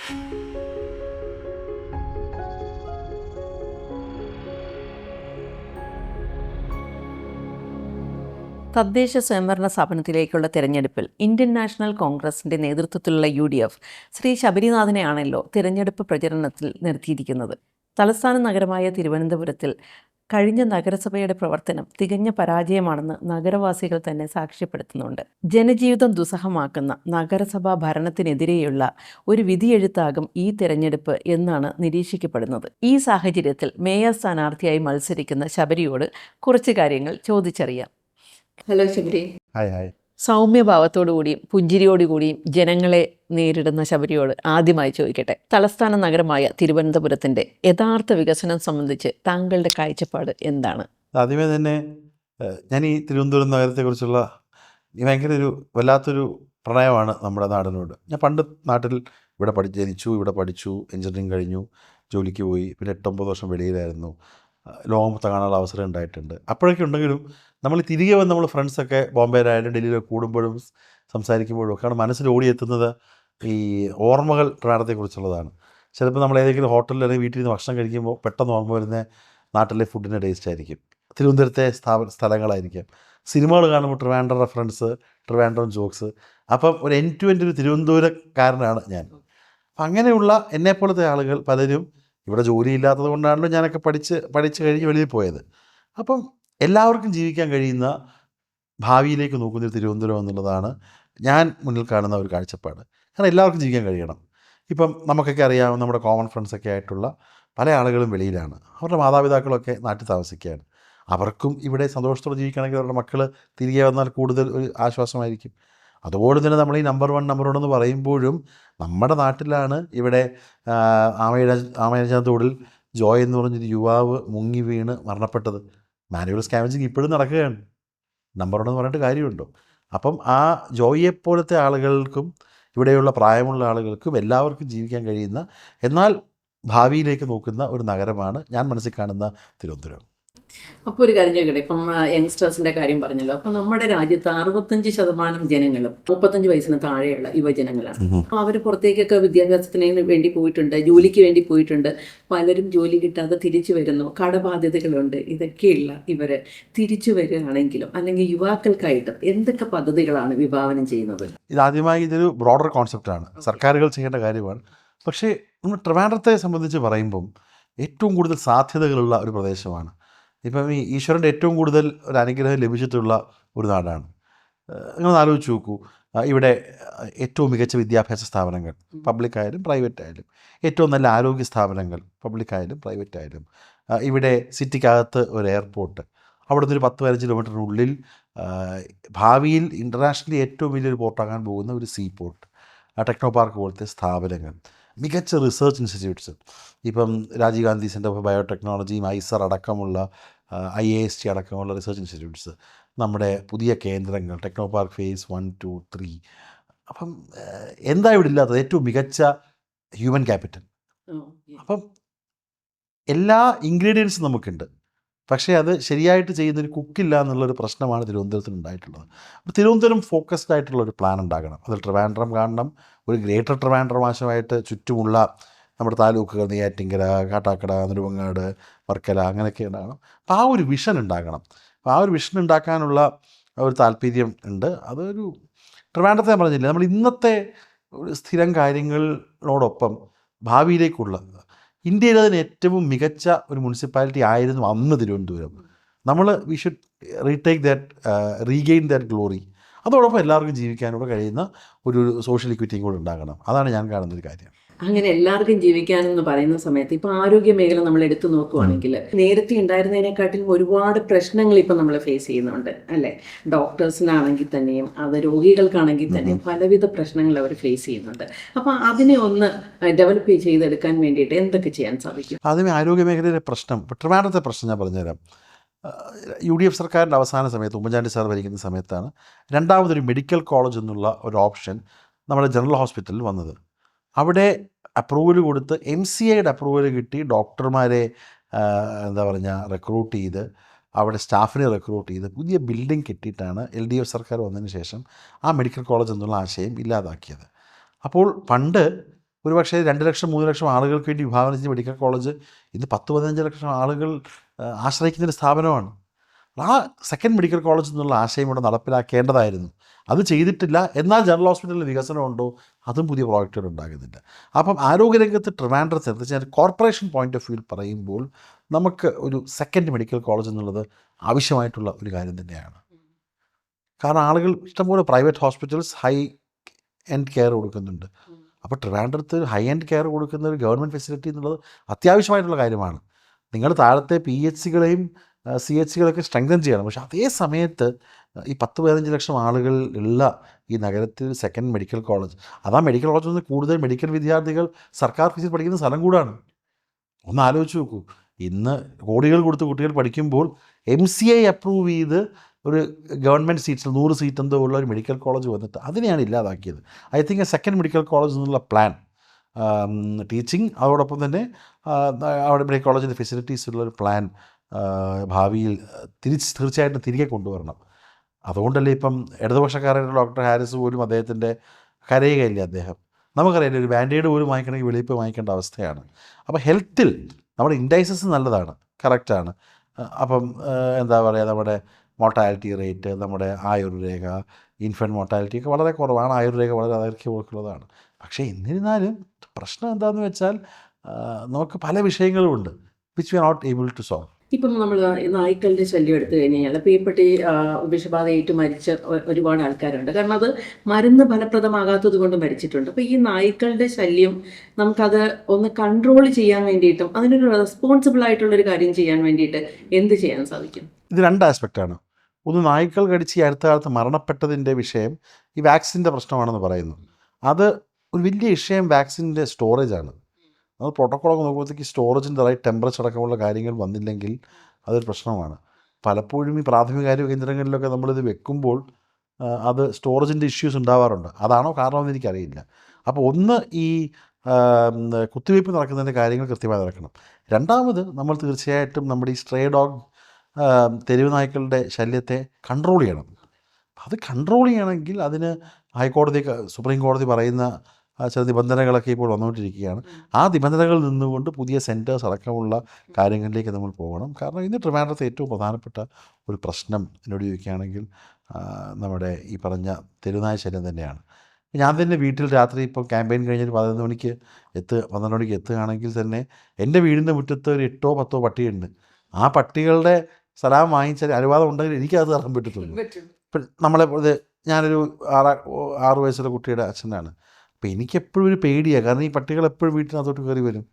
തദ്ദേശ സ്വയംഭരണ സ്ഥാപനത്തിലേക്കുള്ള തെരഞ്ഞെടുപ്പിൽ ഇന്ത്യൻ നാഷണൽ കോൺഗ്രസിന്റെ നേതൃത്വത്തിലുള്ള UDF ശ്രീ ശബരിനാഥനെയാണല്ലോ തിരഞ്ഞെടുപ്പ് പ്രചരണത്തിൽ നിർത്തിയിരിക്കുന്നത്. തലസ്ഥാന നഗരമായ തിരുവനന്തപുരത്തിൽ കഴിഞ്ഞ നഗരസഭയുടെ പ്രവർത്തനം തികഞ്ഞ പരാജയമാണെന്ന് നഗരവാസികൾ തന്നെ സാക്ഷ്യപ്പെടുത്തുന്നുണ്ട്. ജനജീവിതം ദുസ്സഹമാക്കുന്ന നഗരസഭാ ഭരണത്തിനെതിരെയുള്ള ഒരു വിധിയെഴുത്താകും ഈ തെരഞ്ഞെടുപ്പ് എന്നാണ് നിരീക്ഷിക്കപ്പെടുന്നത്. ഈ സാഹചര്യത്തിൽ മേയർ സ്ഥാനാർത്ഥിയായി മത്സരിക്കുന്ന ശബരിയോട് കുറച്ച് കാര്യങ്ങൾ ചോദിച്ചറിയാം. ഹലോ ശബരി. Hi hi. സൗമ്യഭാവത്തോടുകൂടിയും പുഞ്ചിരിയോടുകൂടിയും ജനങ്ങളെ നേരിടുന്ന ശബരിയോട് ആദ്യമായി ചോദിക്കട്ടെ, തലസ്ഥാന നഗരമായ തിരുവനന്തപുരത്തിൻ്റെ യഥാർത്ഥ വികസനം സംബന്ധിച്ച് താങ്കളുടെ കാഴ്ചപ്പാട് എന്താണ്? ആദ്യമേ തന്നെ ഞാൻ ഈ തിരുവനന്തപുരം നഗരത്തെക്കുറിച്ചുള്ള ഭയങ്കര ഒരു വല്ലാത്തൊരു പ്രണയമാണ് നമ്മുടെ നാടിനോട്. ഞാൻ പണ്ട് നാട്ടിൽ ജനിച്ചു, ഇവിടെ പഠിച്ചു, എഞ്ചിനീയറിംഗ് കഴിഞ്ഞു, ജോലിക്ക് പോയി, പിന്നെ 8-9 വർഷം വെളിയിലായിരുന്നു. ലോകം മൊത്തം കാണാനുള്ള അവസരം ഉണ്ടായിട്ടുണ്ട്. അപ്പോഴൊക്കെ ഉണ്ടെങ്കിലും നമ്മൾ തിരികെ വന്ന് നമ്മൾ ഫ്രണ്ട്സൊക്കെ ബോംബെയിലായാലും ഡൽഹിയിലൊക്കെ കൂടുമ്പോഴും സംസാരിക്കുമ്പോഴും ഒക്കെയാണ് മനസ്സിൽ ഓടിയെത്തുന്നത് ഈ ഓർമ്മകൾ ട്രിവാൻഡ്രത്തെക്കുറിച്ചുള്ളതാണ്. ചിലപ്പോൾ നമ്മൾ ഏതെങ്കിലും ഹോട്ടലിൽ അല്ലെങ്കിൽ വീട്ടിൽ നിന്ന് ഭക്ഷണം കഴിക്കുമ്പോൾ പെട്ടെന്ന് ഓർമ്മ വരുന്ന നാട്ടിലെ ഫുഡിൻ്റെ ടേസ്റ്റ് ആയിരിക്കും, തിരുവനന്തപുരത്തെ സ്ഥലങ്ങളായിരിക്കും. സിനിമകൾ കാണുമ്പോൾ ട്രിവാൻഡ്രം റെഫറൻസ്, ട്രിവാൻഡ്രം ജോക്സ്. അപ്പം ഒരു എൻഡ് ടു എൻഡ് ഒരു തിരുവനന്തപുരക്കാരനാണ് ഞാൻ. അപ്പം അങ്ങനെയുള്ള എന്നെപ്പോലത്തെ ആളുകൾ പലരും ഇവിടെ ജോലിയില്ലാത്തത് കൊണ്ടാണല്ലോ ഞാനൊക്കെ പഠിച്ച് കഴിഞ്ഞ് വെളിയിൽ പോയത്. അപ്പം എല്ലാവർക്കും ജീവിക്കാൻ കഴിയുന്ന ഭാവിയിലേക്ക് നോക്കുന്നൊരു തിരുവനന്തപുരം എന്നുള്ളതാണ് ഞാൻ മുന്നിൽ കാണുന്ന ഒരു കാഴ്ചപ്പാട്. കാരണം എല്ലാവർക്കും ജീവിക്കാൻ കഴിയണം. ഇപ്പം നമുക്കൊക്കെ അറിയാം, നമ്മുടെ കോമൺ ഫ്രണ്ട്സൊക്കെ ആയിട്ടുള്ള പല ആളുകളും വെളിയിലാണ്. അവരുടെ മാതാപിതാക്കളൊക്കെ നാട്ടിൽ താമസിക്കുകയാണ്. അവർക്കും ഇവിടെ സന്തോഷത്തോടെ ജീവിക്കണമെങ്കിൽ അവരുടെ മക്കൾ തിരികെ വന്നാൽ കൂടുതൽ ഒരു ആശ്വാസമായിരിക്കും. അതുപോലെ തന്നെ നമ്മൾ ഈ നമ്പർ 1 എന്ന് പറയുമ്പോഴും നമ്മുടെ നാട്ടിലാണ് ഇവിടെ ആമയിഴഞ്ചാത്തോടിൽ ജോയ് എന്ന് പറഞ്ഞൊരു യുവാവ് മുങ്ങി വീണ് മരണപ്പെട്ടത്. മാനുവൽ സ്കാവഞ്ചിങ് ഇപ്പോഴും നടക്കുകയാണ്. നമ്പർ 1 എന്ന് പറഞ്ഞിട്ട് കാര്യമുണ്ടോ? അപ്പം ആ ജോയിയെപ്പോലത്തെ ആളുകൾക്കും ഇവിടെയുള്ള പ്രായമുള്ള ആളുകൾക്കും എല്ലാവർക്കും ജീവിക്കാൻ കഴിയുന്ന, എന്നാൽ ഭാവിയിലേക്ക് നോക്കുന്ന ഒരു നഗരമാണ് ഞാൻ മനസ്സിൽ കാണുന്ന തിരുവനന്തപുരം. അപ്പോൾ ഒരു കാര്യം ചോദിക്കട്ടെ, ഇപ്പം യങ്സ്റ്റേഴ്സിൻ്റെ കാര്യം പറഞ്ഞല്ലോ. അപ്പം നമ്മുടെ രാജ്യത്ത് 65% ജനങ്ങളും 35 വയസ്സിന് താഴെയുള്ള യുവജനങ്ങളാണ്. അപ്പോൾ അവർ പുറത്തേക്കൊക്കെ വിദ്യാഭ്യാസത്തിന് വേണ്ടി പോയിട്ടുണ്ട്, ജോലിക്ക് വേണ്ടി പോയിട്ടുണ്ട്. പലരും ജോലി കിട്ടാതെ തിരിച്ചു വരുന്നു, കടബാധ്യതകളുണ്ട്. ഇതൊക്കെയുള്ള ഇവർ തിരിച്ചു വരികയാണെങ്കിലും അല്ലെങ്കിൽ യുവാക്കൾക്കായിട്ട് എന്തൊക്കെ പദ്ധതികളാണ് വിഭാവനം ചെയ്യുന്നത്? ഇതാദ്യമായി ഇതൊരു ബ്രോഡർ കോൺസെപ്റ്റാണ്, സർക്കാരുകൾ ചെയ്യേണ്ട കാര്യമാണ്. പക്ഷേ നമ്മൾ ട്രിവാൻഡ്രത്തെ സംബന്ധിച്ച് പറയുമ്പം ഏറ്റവും കൂടുതൽ സാധ്യതകളുള്ള ഒരു പ്രദേശമാണ്. ഇപ്പം ഈ ഈശ്വരൻ്റെ ഏറ്റവും കൂടുതൽ ഒരു അനുഗ്രഹം ലഭിച്ചിട്ടുള്ള ഒരു നാടാണ്. നിങ്ങൾ ആലോചിച്ച് നോക്കൂ, ഇവിടെ ഏറ്റവും മികച്ച വിദ്യാഭ്യാസ സ്ഥാപനങ്ങൾ, പബ്ലിക്കായാലും പ്രൈവറ്റായാലും, ഏറ്റവും നല്ല ആരോഗ്യ സ്ഥാപനങ്ങൾ, പബ്ലിക്കായാലും പ്രൈവറ്റായാലും, ഇവിടെ സിറ്റിക്കകത്ത് ഒരു എയർപോർട്ട്, അവിടെ നിന്ന് ഒരു 10-15 കിലോമീറ്ററിനുള്ളിൽ ഭാവിയിൽ ഇൻ്റർനാഷണലി ഏറ്റവും വലിയൊരു പോർട്ടാകാൻ പോകുന്ന ഒരു സീ പോർട്ട്, ടെക്നോ പാർക്ക് പോലത്തെ സ്ഥാപനങ്ങൾ, മികച്ച റിസർച്ച് ഇൻസ്റ്റിറ്റ്യൂട്ട്സ്, ഇപ്പം രാജീവ് ഗാന്ധി സെൻ്റർ ഫോർ ബയോടെക്നോളജിയും ഐസർ അടക്കമുള്ള IIST അടക്കമുള്ള റിസർച്ച് ഇൻസ്റ്റിറ്റ്യൂട്ട്സ്, നമ്മുടെ പുതിയ കേന്ദ്രങ്ങൾ, ടെക്നോ പാർക്ക് ഫേസ് 1, 2, 3. അപ്പം എന്താ ഇവിടെ ഇല്ലാത്തത്? ഏറ്റവും മികച്ച ഹ്യൂമൻ ക്യാപിറ്റൽ. അപ്പം എല്ലാ ഇൻഗ്രീഡിയൻസും നമുക്കുണ്ട്. പക്ഷേ അത് ശരിയായിട്ട് ചെയ്യുന്നൊരു കുക്കില്ല എന്നുള്ളൊരു പ്രശ്നമാണ് തിരുവനന്തപുരത്തിന് ഉണ്ടായിട്ടുള്ളത്. അപ്പോൾ തിരുവനന്തപുരം ഫോക്കസ്ഡ് ആയിട്ടുള്ളൊരു പ്ലാൻ ഉണ്ടാകണം. അതിൽ ട്രിവാൻഡ്രം കാണണം, ഒരു ഗ്രേറ്റർ ട്രിവാൻഡ്രം ആശയമായിട്ട് ചുറ്റുമുള്ള നമ്മുടെ താലൂക്കുകൾ, നെയ്യാറ്റിൻകര, കാട്ടാക്കട, നെടുമങ്ങാട്, വർക്കല, അങ്ങനെയൊക്കെ ഉണ്ടാകണം. അപ്പോൾ ആ ഒരു വിഷൻ ഉണ്ടാകണം. അപ്പോൾ ആ ഒരു വിഷൻ ഉണ്ടാക്കാനുള്ള ഒരു താല്പര്യം ഉണ്ട്. അതൊരു ട്രിവാൻഡ്രത്തെ ഞാൻ പറഞ്ഞില്ലേ, നമ്മൾ ഇന്നത്തെ ഒരു സ്ഥിരം കാര്യങ്ങളോടൊപ്പം ഭാവിയിലേക്കുള്ള, ഇന്ത്യയിൽ അതിന് ഏറ്റവും മികച്ച ഒരു മുനിസിപ്പാലിറ്റി ആയിരുന്നു അന്ന് തിരുവനന്തപുരം. നമ്മൾ we should regain that glory. അതോടൊപ്പം എല്ലാവർക്കും ജീവിക്കാനൂടെ കഴിയുന്ന ഒരു സോഷ്യൽ ഇക്വിറ്റിയും കൂടെ ഉണ്ടാകണം. അതാണ് ഞാൻ കാണുന്നൊരു കാര്യം. അങ്ങനെ എല്ലാവർക്കും ജീവിക്കാനെന്ന് പറയുന്ന സമയത്ത് ഇപ്പോൾ ആരോഗ്യ മേഖല നമ്മൾ എടുത്തു നോക്കുവാണെങ്കിൽ നേരത്തെ ഉണ്ടായിരുന്നതിനെക്കാട്ടിലും ഒരുപാട് പ്രശ്നങ്ങൾ ഇപ്പം നമ്മൾ ഫേസ് ചെയ്യുന്നുണ്ട് അല്ലേ? ഡോക്ടേഴ്സിനാണെങ്കിൽ തന്നെയും അത് രോഗികൾക്കാണെങ്കിൽ തന്നെയും പലവിധ പ്രശ്നങ്ങൾ അവർ ഫേസ് ചെയ്യുന്നുണ്ട്. അപ്പോൾ അതിനെ ഒന്ന് ഡെവലപ്പ് ചെയ്തെടുക്കാൻ വേണ്ടിയിട്ട് എന്തൊക്കെ ചെയ്യാൻ സാധിക്കും? ആദ്യമേ ആരോഗ്യ മേഖലയിലെ പ്രശ്നം, ട്രിവാൻഡ്രത്തെ പ്രശ്നം ഞാൻ പറഞ്ഞുതരാം. UDF സർക്കാരിൻ്റെ അവസാന സമയത്ത്, ഉമ്മൻചാണ്ടി സാർ ഭരിക്കുന്ന സമയത്താണ് രണ്ടാമതൊരു മെഡിക്കൽ കോളേജ് എന്നുള്ള ഒരു ഓപ്ഷൻ നമ്മുടെ ജനറൽ ഹോസ്പിറ്റലിൽ വന്നത്. അവിടെ അപ്രൂവൽ കൊടുത്ത് MCAയുടെ അപ്രൂവൽ കിട്ടി, ഡോക്ടർമാരെ റിക്രൂട്ട് ചെയ്ത്, അവിടെ സ്റ്റാഫിനെ റിക്രൂട്ട് ചെയ്ത് പുതിയ ബിൽഡിംഗ് കെട്ടിയിട്ടാണ് LDF സർക്കാർ വന്നതിന് ശേഷം ആ മെഡിക്കൽ കോളേജ് എന്നുള്ള ആശയം ഇല്ലാതാക്കിയത്. അപ്പോൾ പണ്ട് ഒരുപക്ഷേ 2 ലക്ഷം 3 ലക്ഷം ആളുകൾക്ക് വേണ്ടി വിഭാവനം ചെയ്ത മെഡിക്കൽ കോളേജ് ഇന്ന് 10-15 ലക്ഷം ആളുകൾ ആശ്രയിക്കുന്നൊരു സ്ഥാപനമാണ്. ആ സെക്കൻഡ് മെഡിക്കൽ കോളേജ് എന്നുള്ള ആശയം ഇവിടെ നടപ്പിലാക്കേണ്ടതായിരുന്നു. അത് ചെയ്തിട്ടില്ല. എന്നാൽ ജനറൽ ഹോസ്പിറ്റലിൽ വികസനമുണ്ടോ, അതും പുതിയ പ്രോജക്റ്റുകൾ ഉണ്ടാകുന്നില്ല. അപ്പം ആരോഗ്യരംഗത്ത് ട്രിവാൻഡ്രത്ത് എന്ന് വെച്ചാൽ കോർപ്പറേഷൻ പോയിൻ്റ് ഓഫ് വ്യൂവിൽ പറയുമ്പോൾ നമുക്ക് ഒരു സെക്കൻഡ് മെഡിക്കൽ കോളേജ് എന്നുള്ളത് ആവശ്യമായിട്ടുള്ള ഒരു കാര്യം തന്നെയാണ്. കാരണം ആളുകൾ ഇഷ്ടംപോലെ private hospitals high end care കൊടുക്കുന്നുണ്ട്. അപ്പോൾ ട്രിവാൻഡ്രത്ത് ഹൈ എൻഡ് കെയർ കൊടുക്കുന്ന ഒരു ഗവൺമെൻറ് ഫെസിലിറ്റി എന്നുള്ളത് അത്യാവശ്യമായിട്ടുള്ള കാര്യമാണ്. നിങ്ങൾ താഴത്തെ PHCകളെയും CHCകളൊക്കെ സ്ട്രെങ്തൻ ചെയ്യണം. പക്ഷേ അതേ സമയത്ത് ഈ 10-15 ലക്ഷം ആളുകൾ ഉള്ള ഈ നഗരത്തിൽ സെക്കൻഡ് മെഡിക്കൽ കോളേജ്, അതാ മെഡിക്കൽ കോളേജിൽ നിന്ന് കൂടുതൽ മെഡിക്കൽ വിദ്യാർത്ഥികൾ സർക്കാർ ഫീസിൽ പഠിക്കുന്ന സ്ഥലം കൂടാണ്. ഒന്ന് ആലോചിച്ച് നോക്കൂ. ഇന്ന് കോടികൾ കൊടുത്ത് കുട്ടികൾ പഠിക്കുമ്പോൾ MCI അപ്രൂവ് ചെയ്ത് ഒരു ഗവൺമെൻറ് സീറ്റ്സിൽ 100 സീറ്റ് എന്തോ ഉള്ള ഒരു മെഡിക്കൽ കോളേജ് വന്നിട്ട് അതിനെയാണ് ഇല്ലാതാക്കിയത്. I think a second medical college എന്നുള്ള പ്ലാൻ, ടീച്ചിങ്, അതോടൊപ്പം തന്നെ അവിടെ മെഡിക്കൽ കോളേജിൻ്റെ ഫെസിലിറ്റീസ് ഉള്ളൊരു പ്ലാൻ ഭാവിയിൽ തീർച്ചയായിട്ടും തിരികെ കൊണ്ടുവരണം. അതുകൊണ്ടല്ലേ ഇപ്പം ഇടതുപക്ഷക്കാരായ ഡോക്ടർ ഹാരിസ് പോലും അദ്ദേഹത്തിൻ്റെ കരയുകയില്ല അദ്ദേഹം. നമുക്കറിയാം ഒരു ബാൻഡേഡ് പോലും വാങ്ങിക്കണമെങ്കിൽ വെളിയിൽ പോയി വാങ്ങിക്കേണ്ട അവസ്ഥയാണ്. അപ്പോൾ ഹെൽത്തിൽ നമ്മുടെ ഇൻഡൈസസ് നല്ലതാണ്, കറക്റ്റാണ്. അപ്പം എന്താ പറയുക, നമ്മുടെ മോർട്ടാലിറ്റി റേറ്റ്, നമ്മുടെ ആയുർരേഖ, ഇൻഫൻറ്റ് മോർട്ടാലിറ്റി ഒക്കെ വളരെ കുറവാണ്. ആയുർരേഖ വളരെ ദൈർഘ്യമൊക്കെയുള്ളതാണ്. പക്ഷേ എന്നിരുന്നാലും പ്രശ്നം എന്താണെന്ന് വെച്ചാൽ നമുക്ക് പല വിഷയങ്ങളുമുണ്ട് which we are not able to solve. ഇപ്പം നമ്മൾ നായ്ക്കളുടെ ശല്യം എടുത്തു കഴിഞ്ഞാൽ പേപ്പട്ടി വിഷബാധയേറ്റ് മരിച്ച ഒരുപാട് ആൾക്കാരുണ്ട്. കാരണം അത് മരുന്ന് ഫലപ്രദമാകാത്തത് കൊണ്ട് മരിച്ചിട്ടുണ്ട്. അപ്പോൾ ഈ നായ്ക്കളുടെ ശല്യം നമുക്കത് ഒന്ന് കൺട്രോൾ ചെയ്യാൻ വേണ്ടിയിട്ടും അതിനൊരു റെസ്പോൺസിബിൾ ആയിട്ടുള്ളൊരു കാര്യം ചെയ്യാൻ വേണ്ടിയിട്ട് എന്ത് ചെയ്യാൻ സാധിക്കും? ഇത് 2 ആസ്പെക്റ്റാണ്. ഒന്ന്, നായ്ക്കൾ കടിച്ച് ഈ അടുത്ത കാലത്ത് മരണപ്പെട്ടതിൻ്റെ വിഷയം ഈ വാക്സിൻ്റെ പ്രശ്നമാണെന്ന് പറയുന്നു. അത് ഒരു വലിയ വിഷയം വാക്സിൻ്റെ സ്റ്റോറേജാണ്. അത് പ്രോട്ടോക്കോളൊക്കെ നോക്കുമ്പോഴത്തേക്ക് സ്റ്റോറേജിൻ്റെ റൈറ്റ് ടെമ്പറേച്ചർ അടക്കമുള്ള കാര്യങ്ങൾ വന്നില്ലെങ്കിൽ അതൊരു പ്രശ്നമാണ്. പലപ്പോഴും ഈ പ്രാഥമികാരോഗ്യ കേന്ദ്രങ്ങളിലൊക്കെ നമ്മളിത് വെക്കുമ്പോൾ അത് സ്റ്റോറേജിൻ്റെ ഇഷ്യൂസ് ഉണ്ടാവാറുണ്ട്. അതാണോ കാരണമെന്ന് എനിക്കറിയില്ല. അപ്പോൾ ഒന്ന്, ഈ കുത്തിവയ്പ്പ് നടക്കുന്നതിൻ്റെ കാര്യങ്ങൾ കൃത്യമായി നടക്കണം. രണ്ടാമത്, നമ്മൾ തീർച്ചയായിട്ടും നമ്മുടെ ഈ സ്ട്രേ ഡോഗ് തെരുവ് നായ്ക്കളുടെ ശല്യത്തെ കൺട്രോൾ ചെയ്യണം. അത് കൺട്രോൾ ചെയ്യണമെങ്കിൽ അതിന് ഹൈക്കോടതി, സുപ്രീം കോടതി പറയുന്ന ചില നിബന്ധനകളൊക്കെ ഇപ്പോൾ വന്നുകൊണ്ടിരിക്കുകയാണ്. ആ നിബന്ധനകളിൽ നിന്നുകൊണ്ട് പുതിയ സെൻറ്റേഴ്സ് അടക്കമുള്ള കാര്യങ്ങളിലേക്ക് നമ്മൾ പോകണം. കാരണം ഇന്ന് ട്രിവാൻഡ്രത്തെ ഏറ്റവും പ്രധാനപ്പെട്ട ഒരു പ്രശ്നം എന്നോട് ചോദിക്കുകയാണെങ്കിൽ നമ്മുടെ ഈ പറഞ്ഞ തെരുവുനായ ശല്യം തന്നെയാണ്. ഞാൻ തന്നെ വീട്ടിൽ രാത്രി ഇപ്പോൾ ക്യാമ്പയിൻ കഴിഞ്ഞിട്ട് 12 മണിക്ക് 12 മണിക്ക് എത്തുകയാണെങ്കിൽ തന്നെ എൻ്റെ വീടിൻ്റെ മുറ്റത്ത് ഒരു 8-10 പട്ടിയുണ്ട്. ആ പട്ടികളുടെ സ്ഥലം വാങ്ങിച്ചാൽ അനുവാദം ഉണ്ടെങ്കിൽ എനിക്കത് കയറാൻ പറ്റത്തുള്ളൂ. ഇപ്പം നമ്മളെ ഞാനൊരു 6 വയസ്സുള്ള കുട്ടിയുടെ അച്ഛനാണ്. അപ്പോൾ എനിക്കെപ്പോഴും ഒരു പേടിയാണ്. കാരണം ഈ പട്ടികൾ എപ്പോഴും വീട്ടിനകത്തോട്ട് കയറി വരും.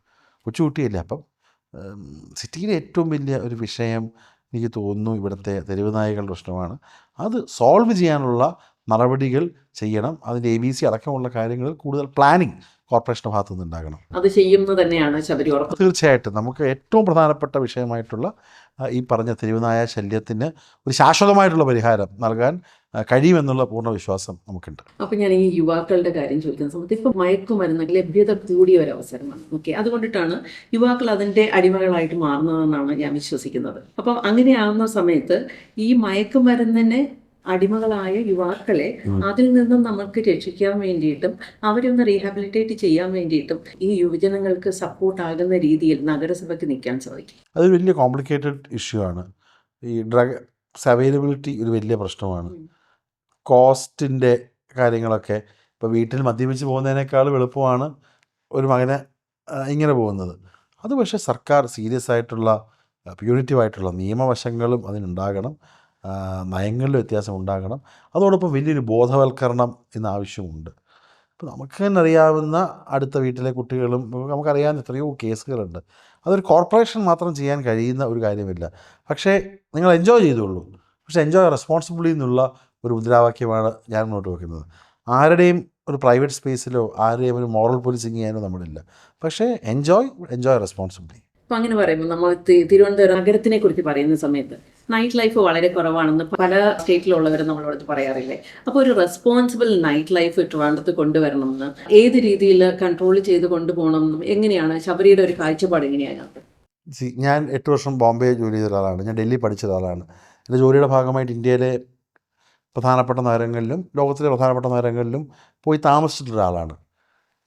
കൊച്ചുകുട്ടിയല്ലേ. അപ്പം സിറ്റിയിലെ ഏറ്റവും വലിയ ഒരു വിഷയം എനിക്ക് തോന്നുന്നു ഇവിടുത്തെ തെരുവ് നായകളുടെ പ്രശ്നമാണ്. അത് സോൾവ് ചെയ്യാനുള്ള നടപടികൾ ചെയ്യണം. അതിൻ്റെ ABC അടക്കമുള്ള കാര്യങ്ങൾ കൂടുതൽ പ്ലാനിങ് കോർപ്പറേഷൻ്റെ ഭാഗത്തു നിന്നുണ്ടാകണം. അത് ചെയ്യുന്നത് തന്നെയാണ് ശബരി ഉറപ്പ്. തീർച്ചയായിട്ടും നമുക്ക് ഏറ്റവും പ്രധാനപ്പെട്ട വിഷയമായിട്ടുള്ള ഈ പറഞ്ഞ തെരുവുനായ ശല്യത്തിന് ഒരു ശാശ്വതമായിട്ടുള്ള പരിഹാരം നൽകാൻ കഴിയുമെന്നുള്ള പൂർണ്ണ വിശ്വാസം നമുക്കുണ്ട്. അപ്പോൾ ഞാൻ ഈ യുവാക്കളുടെ കാര്യം ചോദിക്കുന്ന സമയത്ത് ഇപ്പോൾ മയക്കുമരുന്ന് ലഭ്യത കൂടിയ ഒരവസരമാണ്. ഓക്കെ, അതുകൊണ്ടിട്ടാണ് യുവാക്കൾ അതിൻ്റെ അടിമകളായിട്ട് മാറുന്നതെന്നാണ് ഞാൻ വിശ്വസിക്കുന്നത്. അപ്പം അങ്ങനെയാവുന്ന സമയത്ത് ഈ മയക്കുമരുന്നിനെ അടിമകളായ യുവാക്കളെ അതിൽ നിന്നും നമുക്ക് രക്ഷിക്കാൻ വേണ്ടിയിട്ടും അവരൊന്ന് റീഹാബിലിറ്റേറ്റ് ചെയ്യാൻ വേണ്ടിയിട്ടും ഈ യുവജനങ്ങൾക്ക് സപ്പോർട്ടാകുന്ന രീതിയിൽ നഗരസഭയ്ക്ക് നിൽക്കാൻ സാധിക്കും. അതൊരു വലിയ കോംപ്ലിക്കേറ്റഡ് ഇഷ്യൂ ആണ്. ഈ ഡ്രഗ്സ് അവൈലബിലിറ്റി ഒരു വലിയ പ്രശ്നമാണ്. കോസ്റ്റിൻ്റെ കാര്യങ്ങളൊക്കെ ഇപ്പോൾ വീട്ടിൽ മദ്യപിച്ച് പോകുന്നതിനേക്കാൾ എളുപ്പമാണ് ഒരു മകനെ ഇങ്ങനെ പോകുന്നത്. അത് പക്ഷേ സർക്കാർ സീരിയസ് ആയിട്ടുള്ള പ്യൂണിറ്റീവായിട്ടുള്ള നിയമവശങ്ങളും അതിനുണ്ടാകണം. നയങ്ങളിൽ വ്യത്യാസം ഉണ്ടാകണം. അതോടൊപ്പം വലിയൊരു ബോധവൽക്കരണം എന്ന ആവശ്യമുണ്ട്. ഇപ്പോൾ നമുക്ക് തന്നെ അറിയാവുന്ന അടുത്ത വീട്ടിലെ കുട്ടികളും നമുക്കറിയാവുന്ന എത്രയോ കേസുകളുണ്ട്. അതൊരു കോർപ്പറേഷൻ മാത്രം ചെയ്യാൻ കഴിയുന്ന ഒരു കാര്യമില്ല. പക്ഷേ നിങ്ങൾ എൻജോയ് ചെയ്തോളൂ. പക്ഷേ എൻജോയ് റെസ്പോൺസിബിളി എന്നുള്ള ഒരു മുദ്രാവാക്യമാണ് ഞാൻ മുന്നോട്ട് വെക്കുന്നത്. ആരുടെയും ഒരു പ്രൈവറ്റ് സ്പേസിലോ ആരുടെയും ഒരു മോറൽ പോലീസിങ് ചെയ്യാനോ നമ്മളില്ല. പക്ഷേ എൻജോയ് റെസ്പോൺസിബിളി. അപ്പോൾ അങ്ങനെ പറയുമ്പോൾ നമ്മൾ തിരുവനന്തപുരം നഗരത്തിനെ കുറിച്ച് പറയുന്ന സമയത്ത് നൈറ്റ് ലൈഫ് വളരെ കുറവാണെന്ന് പല സ്റ്റേറ്റിലുള്ളവർ നമ്മളോട് പറയാറില്ലേ? അപ്പോൾ ഒരു റെസ്പോൺസിബിൾ നൈറ്റ് ലൈഫ് ട്രിവാൻഡ്രത്ത് കൊണ്ടുവരണമെന്ന്, ഏത് രീതിയിൽ കൺട്രോൾ ചെയ്ത് കൊണ്ടുപോകണമെന്നും എങ്ങനെയാണ് ശബരിയുടെ ഒരു കാഴ്ചപ്പാട് എങ്ങനെയാണ്? ഞാൻ 8 വർഷം ബോംബെ ജോലി ചെയ്ത ഒരാളാണ്. ഞാൻ ഡൽഹി പഠിച്ച ഒരാളാണ്. എൻ്റെ ജോലിയുടെ ഭാഗമായിട്ട് ഇന്ത്യയിലെ പ്രധാനപ്പെട്ട നഗരങ്ങളിലും ലോകത്തിലെ പ്രധാനപ്പെട്ട നഗരങ്ങളിലും പോയി താമസിച്ചിട്ടുള്ള ഒരാളാണ്.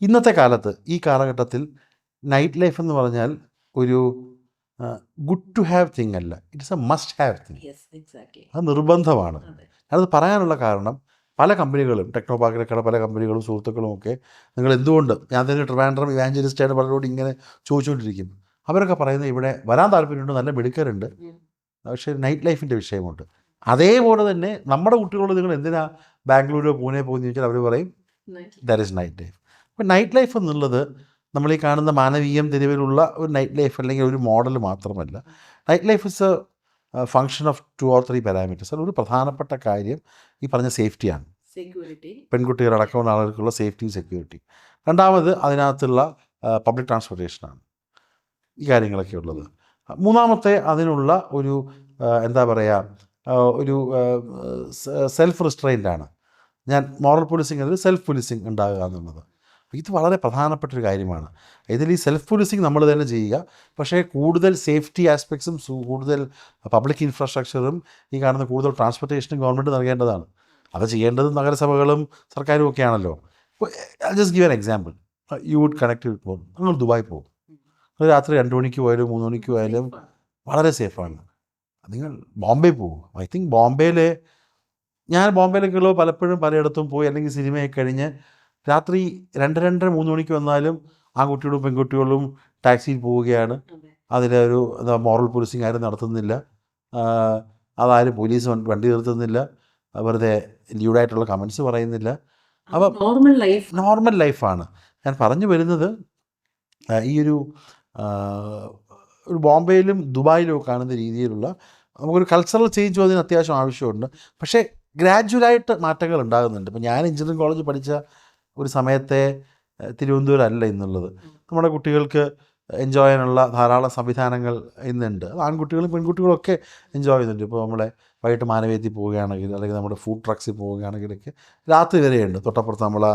ഇന്നത്തെ കാലത്ത് ഈ കാലഘട്ടത്തിൽ നൈറ്റ് ലൈഫ് എന്ന് പറഞ്ഞാൽ ഒരു ഗുഡ് ടു ഹാവ് തിങ് അല്ല, it's A must have thing. അത് നിർബന്ധമാണ്. അത് പറയാനുള്ള കാരണം പല കമ്പനികളും, ടെക്നോ പാർക്കിലൊക്കെ പല കമ്പനികളും സുഹൃത്തുക്കളും ഒക്കെ, നിങ്ങൾ എന്തുകൊണ്ട്, ഞാൻ തന്നെ ട്രിവാൻഡ്രം ഇവാഞ്ചലിസ്റ്റായിട്ട് പലരോട് ഇങ്ങനെ ചോദിച്ചുകൊണ്ടിരിക്കും. അവരൊക്കെ പറയുന്നത് ഇവിടെ വരാൻ താല്പര്യമുണ്ട്, നല്ല മിടുക്കരുണ്ട്, പക്ഷേ നൈറ്റ് ലൈഫിൻ്റെ വിഷയമുണ്ട്. അതേപോലെ തന്നെ നമ്മുടെ കുട്ടികളോട് നിങ്ങൾ എന്തിനാ ബാംഗ്ലൂരോ പൂനെ പോകുന്നത് ചോദിച്ചാൽ അവർ പറയും ദാറ്റ് ഈസ് നൈറ്റ് ലൈഫ്. അപ്പോൾ നൈറ്റ് ലൈഫ് എന്നുള്ളത് നമ്മൾ ഈ കാണുന്ന മാനവീയം തെരുവിലുള്ള ഒരു നൈറ്റ് ലൈഫ് അല്ലെങ്കിൽ ഒരു മോഡൽ മാത്രമല്ല. Night life is A function of 2 or 3 parameters. അതിൽ ഒരു പ്രധാനപ്പെട്ട കാര്യം ഈ പറഞ്ഞ സേഫ്റ്റിയാണ്. പെൺകുട്ടികളടക്കമുള്ള ആളുകൾക്കുള്ള സേഫ്റ്റി, സെക്യൂരിറ്റി. രണ്ടാമത് അതിനകത്തുള്ള പബ്ലിക് ട്രാൻസ്പോർട്ടേഷനാണ്, ഈ കാര്യങ്ങളൊക്കെ ഉള്ളത്. മൂന്നാമത്തെ അതിനുള്ള ഒരു എന്താ പറയുക, ഒരു സെൽഫ് റിസ്ട്രെയിൻ്റാണ്. ഞാൻ മോറൽ പോലീസിങ് അതിൽ സെൽഫ് പോലീസിങ് ഉണ്ടാകുക എന്നുള്ളത്. ഇത് വളരെ പ്രധാനപ്പെട്ടൊരു കാര്യമാണ്. ഇതിൽ ഈ സെൽഫ് പോലീസിങ് നമ്മൾ തന്നെ ചെയ്യുക, പക്ഷേ കൂടുതൽ സേഫ്റ്റി ആസ്പെക്ട്സും കൂടുതൽ പബ്ലിക് ഇൻഫ്രാസ്ട്രക്ചറും ഈ കാണുന്ന കൂടുതൽ ട്രാൻസ്പോർട്ടേഷനും ഗവൺമെൻറ് നൽകേണ്ടതാണ്. അത് ചെയ്യേണ്ടത് നഗരസഭകളും സർക്കാരും ഒക്കെയാണല്ലോ. ഇപ്പോൾ just give an example. You would connect with പോകും, നിങ്ങൾ ദുബായ് പോകും, രാത്രി 2 മണിക്ക് പോയാലും 3 മണിക്ക് പോയാലും വളരെ സേഫാണ്. നിങ്ങൾ ബോംബെ പോകും. ഐ തിങ്ക് ഞാൻ ബോംബെയിലേക്കുള്ള പലപ്പോഴും പലയിടത്തും പോയി, അല്ലെങ്കിൽ സിനിമയൊക്കെ കഴിഞ്ഞ് രാത്രി 2-2:30, 3 മണിക്ക് വന്നാലും ആൺകുട്ടികളും പെൺകുട്ടികളും ടാക്സിയിൽ പോവുകയാണ്. അതിലൊരു മോറൽ പോലീസിങ് ആരും നടത്തുന്നില്ല, അതാരും പോലീസ് വണ്ടി നിർത്തുന്നില്ല, വെറുതെ ലീഡായിട്ടുള്ള കമൻസ് പറയുന്നില്ല. അപ്പം നോർമൽ ലൈഫാണ്. ഞാൻ പറഞ്ഞു വരുന്നത് ഈ ഒരു ബോംബെയിലും ദുബായിലും കാണുന്ന രീതിയിലുള്ള നമുക്കൊരു കൾച്ചറൽ ചേഞ്ച് അതിന് അത്യാവശ്യം ആവശ്യമുണ്ട്. പക്ഷേ ഗ്രാജുവലായിട്ട് മാറ്റങ്ങൾ ഉണ്ടാകുന്നുണ്ട്. ഇപ്പോൾ ഞാൻ എഞ്ചിനീയറിംഗ് കോളേജ് പഠിച്ച ഒരു സമയത്തെ തിരുവനന്തപുരം അല്ല ഇന്നുള്ളത്. നമ്മുടെ കുട്ടികൾക്ക് എൻജോയ് ചെയ്യാനുള്ള ധാരാളം സംവിധാനങ്ങൾ ഇന്നുണ്ട്. അത് ആൺകുട്ടികളും പെൺകുട്ടികളും ഒക്കെ എൻജോയ് ചെയ്യുന്നുണ്ട്. ഇപ്പോൾ നമ്മളെ വൈകിട്ട് മാനവേദി പോവുകയാണെങ്കിൽ, അല്ലെങ്കിൽ നമ്മുടെ ഫുഡ് ട്രക്സിൽ പോവുകയാണെങ്കിലൊക്കെ രാത്രി വരെയുണ്ട്. തൊട്ടപ്പുറത്ത് നമ്മൾ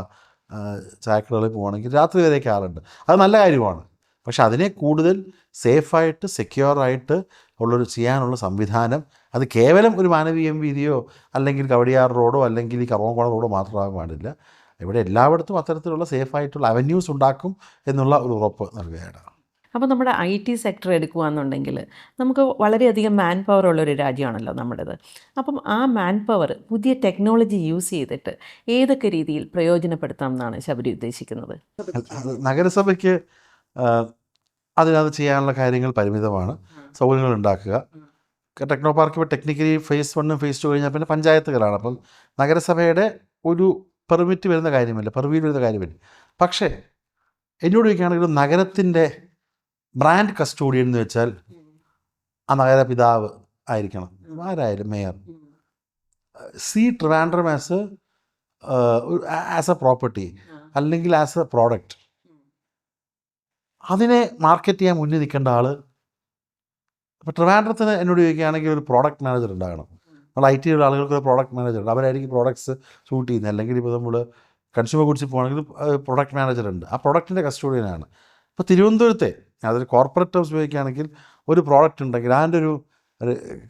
ചായക്കടകളിൽ പോവുകയാണെങ്കിൽ രാത്രി വരെയൊക്കെ ആളുണ്ട്. അത് നല്ല കാര്യമാണ്. പക്ഷെ അതിനെ കൂടുതൽ സേഫായിട്ട് സെക്യൂറായിട്ട് ഉള്ളൊരു ചെയ്യാനുള്ള സംവിധാനം അത് കേവലം ഒരു മാനവീയം വീതിയോ അല്ലെങ്കിൽ കവടിയാർ റോഡോ അല്ലെങ്കിൽ ഈ കറവങ്കോണം റോഡോ മാത്രമാകാൻ പാടില്ല. ഇവിടെ എല്ലായിടത്തും അത്തരത്തിലുള്ള സേഫായിട്ടുള്ള അവന്യൂസ് ഉണ്ടാക്കും എന്നുള്ള ഒരു ഉറപ്പ് നൽകുകയാണ്. അപ്പോൾ നമ്മുടെ IT സെക്ടർ എടുക്കുകയാണെന്നുണ്ടെങ്കിൽ നമുക്ക് വളരെയധികം മാൻ പവർ ഉള്ളൊരു രാജ്യമാണല്ലോ നമ്മുടേത്. അപ്പം ആ മാൻ പവർ പുതിയ ടെക്നോളജി യൂസ് ചെയ്തിട്ട് ഏതൊക്കെ രീതിയിൽ പ്രയോജനപ്പെടുത്താം എന്നാണ് ശബരി ഉദ്ദേശിക്കുന്നത്? നഗരസഭയ്ക്ക് അതിനകത്ത് ചെയ്യാനുള്ള കാര്യങ്ങൾ പരിമിതമാണ്. സൗകര്യങ്ങൾ ഉണ്ടാക്കുക. ടെക്നോ പാർക്ക് ഇപ്പോൾ ടെക്നിക്കലി ഫേസ് 1 ഫേസ് 2 കഴിഞ്ഞാൽ പിന്നെ പഞ്ചായത്തുകളാണ്. അപ്പം നഗരസഭയുടെ ഒരു പെർമിറ്റ് വരുന്ന കാര്യമില്ല, പെർവിയിൽ വരുന്ന കാര്യമില്ല. പക്ഷേ എന്നോട് ചോദിക്കുകയാണെങ്കിൽ നഗരത്തിൻ്റെ ബ്രാൻഡ് കസ്റ്റോഡിയൻ എന്ന് വെച്ചാൽ ആ നഗര പിതാവ് ആയിരിക്കണം, ആരായാലും mayor. Trivandrum as A property അല്ലെങ്കിൽ ആസ് എ പ്രോഡക്റ്റ്, അതിനെ മാർക്കറ്റ് ചെയ്യാൻ മുന്നിൽ നിൽക്കേണ്ട ആൾ. ഇപ്പോൾ ട്രിവാൻഡ്രത്തിന് എന്നോട് ചോദിക്കുകയാണെങ്കിൽ ഒരു പ്രോഡക്റ്റ് മാനേജർ ഉണ്ടാകണം. നമ്മൾ IT ഉള്ള ആളുകൾക്ക് ഒരു പ്രോഡക്റ്റ് മാനേജർ ഉണ്ട്, അവരായിരിക്കും പ്രോഡക്ട്സ് ഷൂട്ട് ചെയ്യുന്നത്. അല്ലെങ്കിൽ ഇപ്പോൾ നമ്മൾ കൺസ്യൂമർ ഗുഡ്സിൽ പോകുകയാണെങ്കിൽ പ്രൊഡക്റ്റ് മാനേജർ ഉണ്ട്, ആ പ്രൊഡക്റ്റിൻ്റെ കസ്റ്റോഡിയനാണ്. ഇപ്പോൾ തിരുവനന്തപുരത്തെ അതൊരു കോർപ്പറേറ്റ് ടേംസ് ഉപയോഗിക്കുകയാണെങ്കിൽ ഒരു പ്രോഡക്റ്റ് ഉണ്ടെങ്കിൽ അതിൻ്റെ ഒരു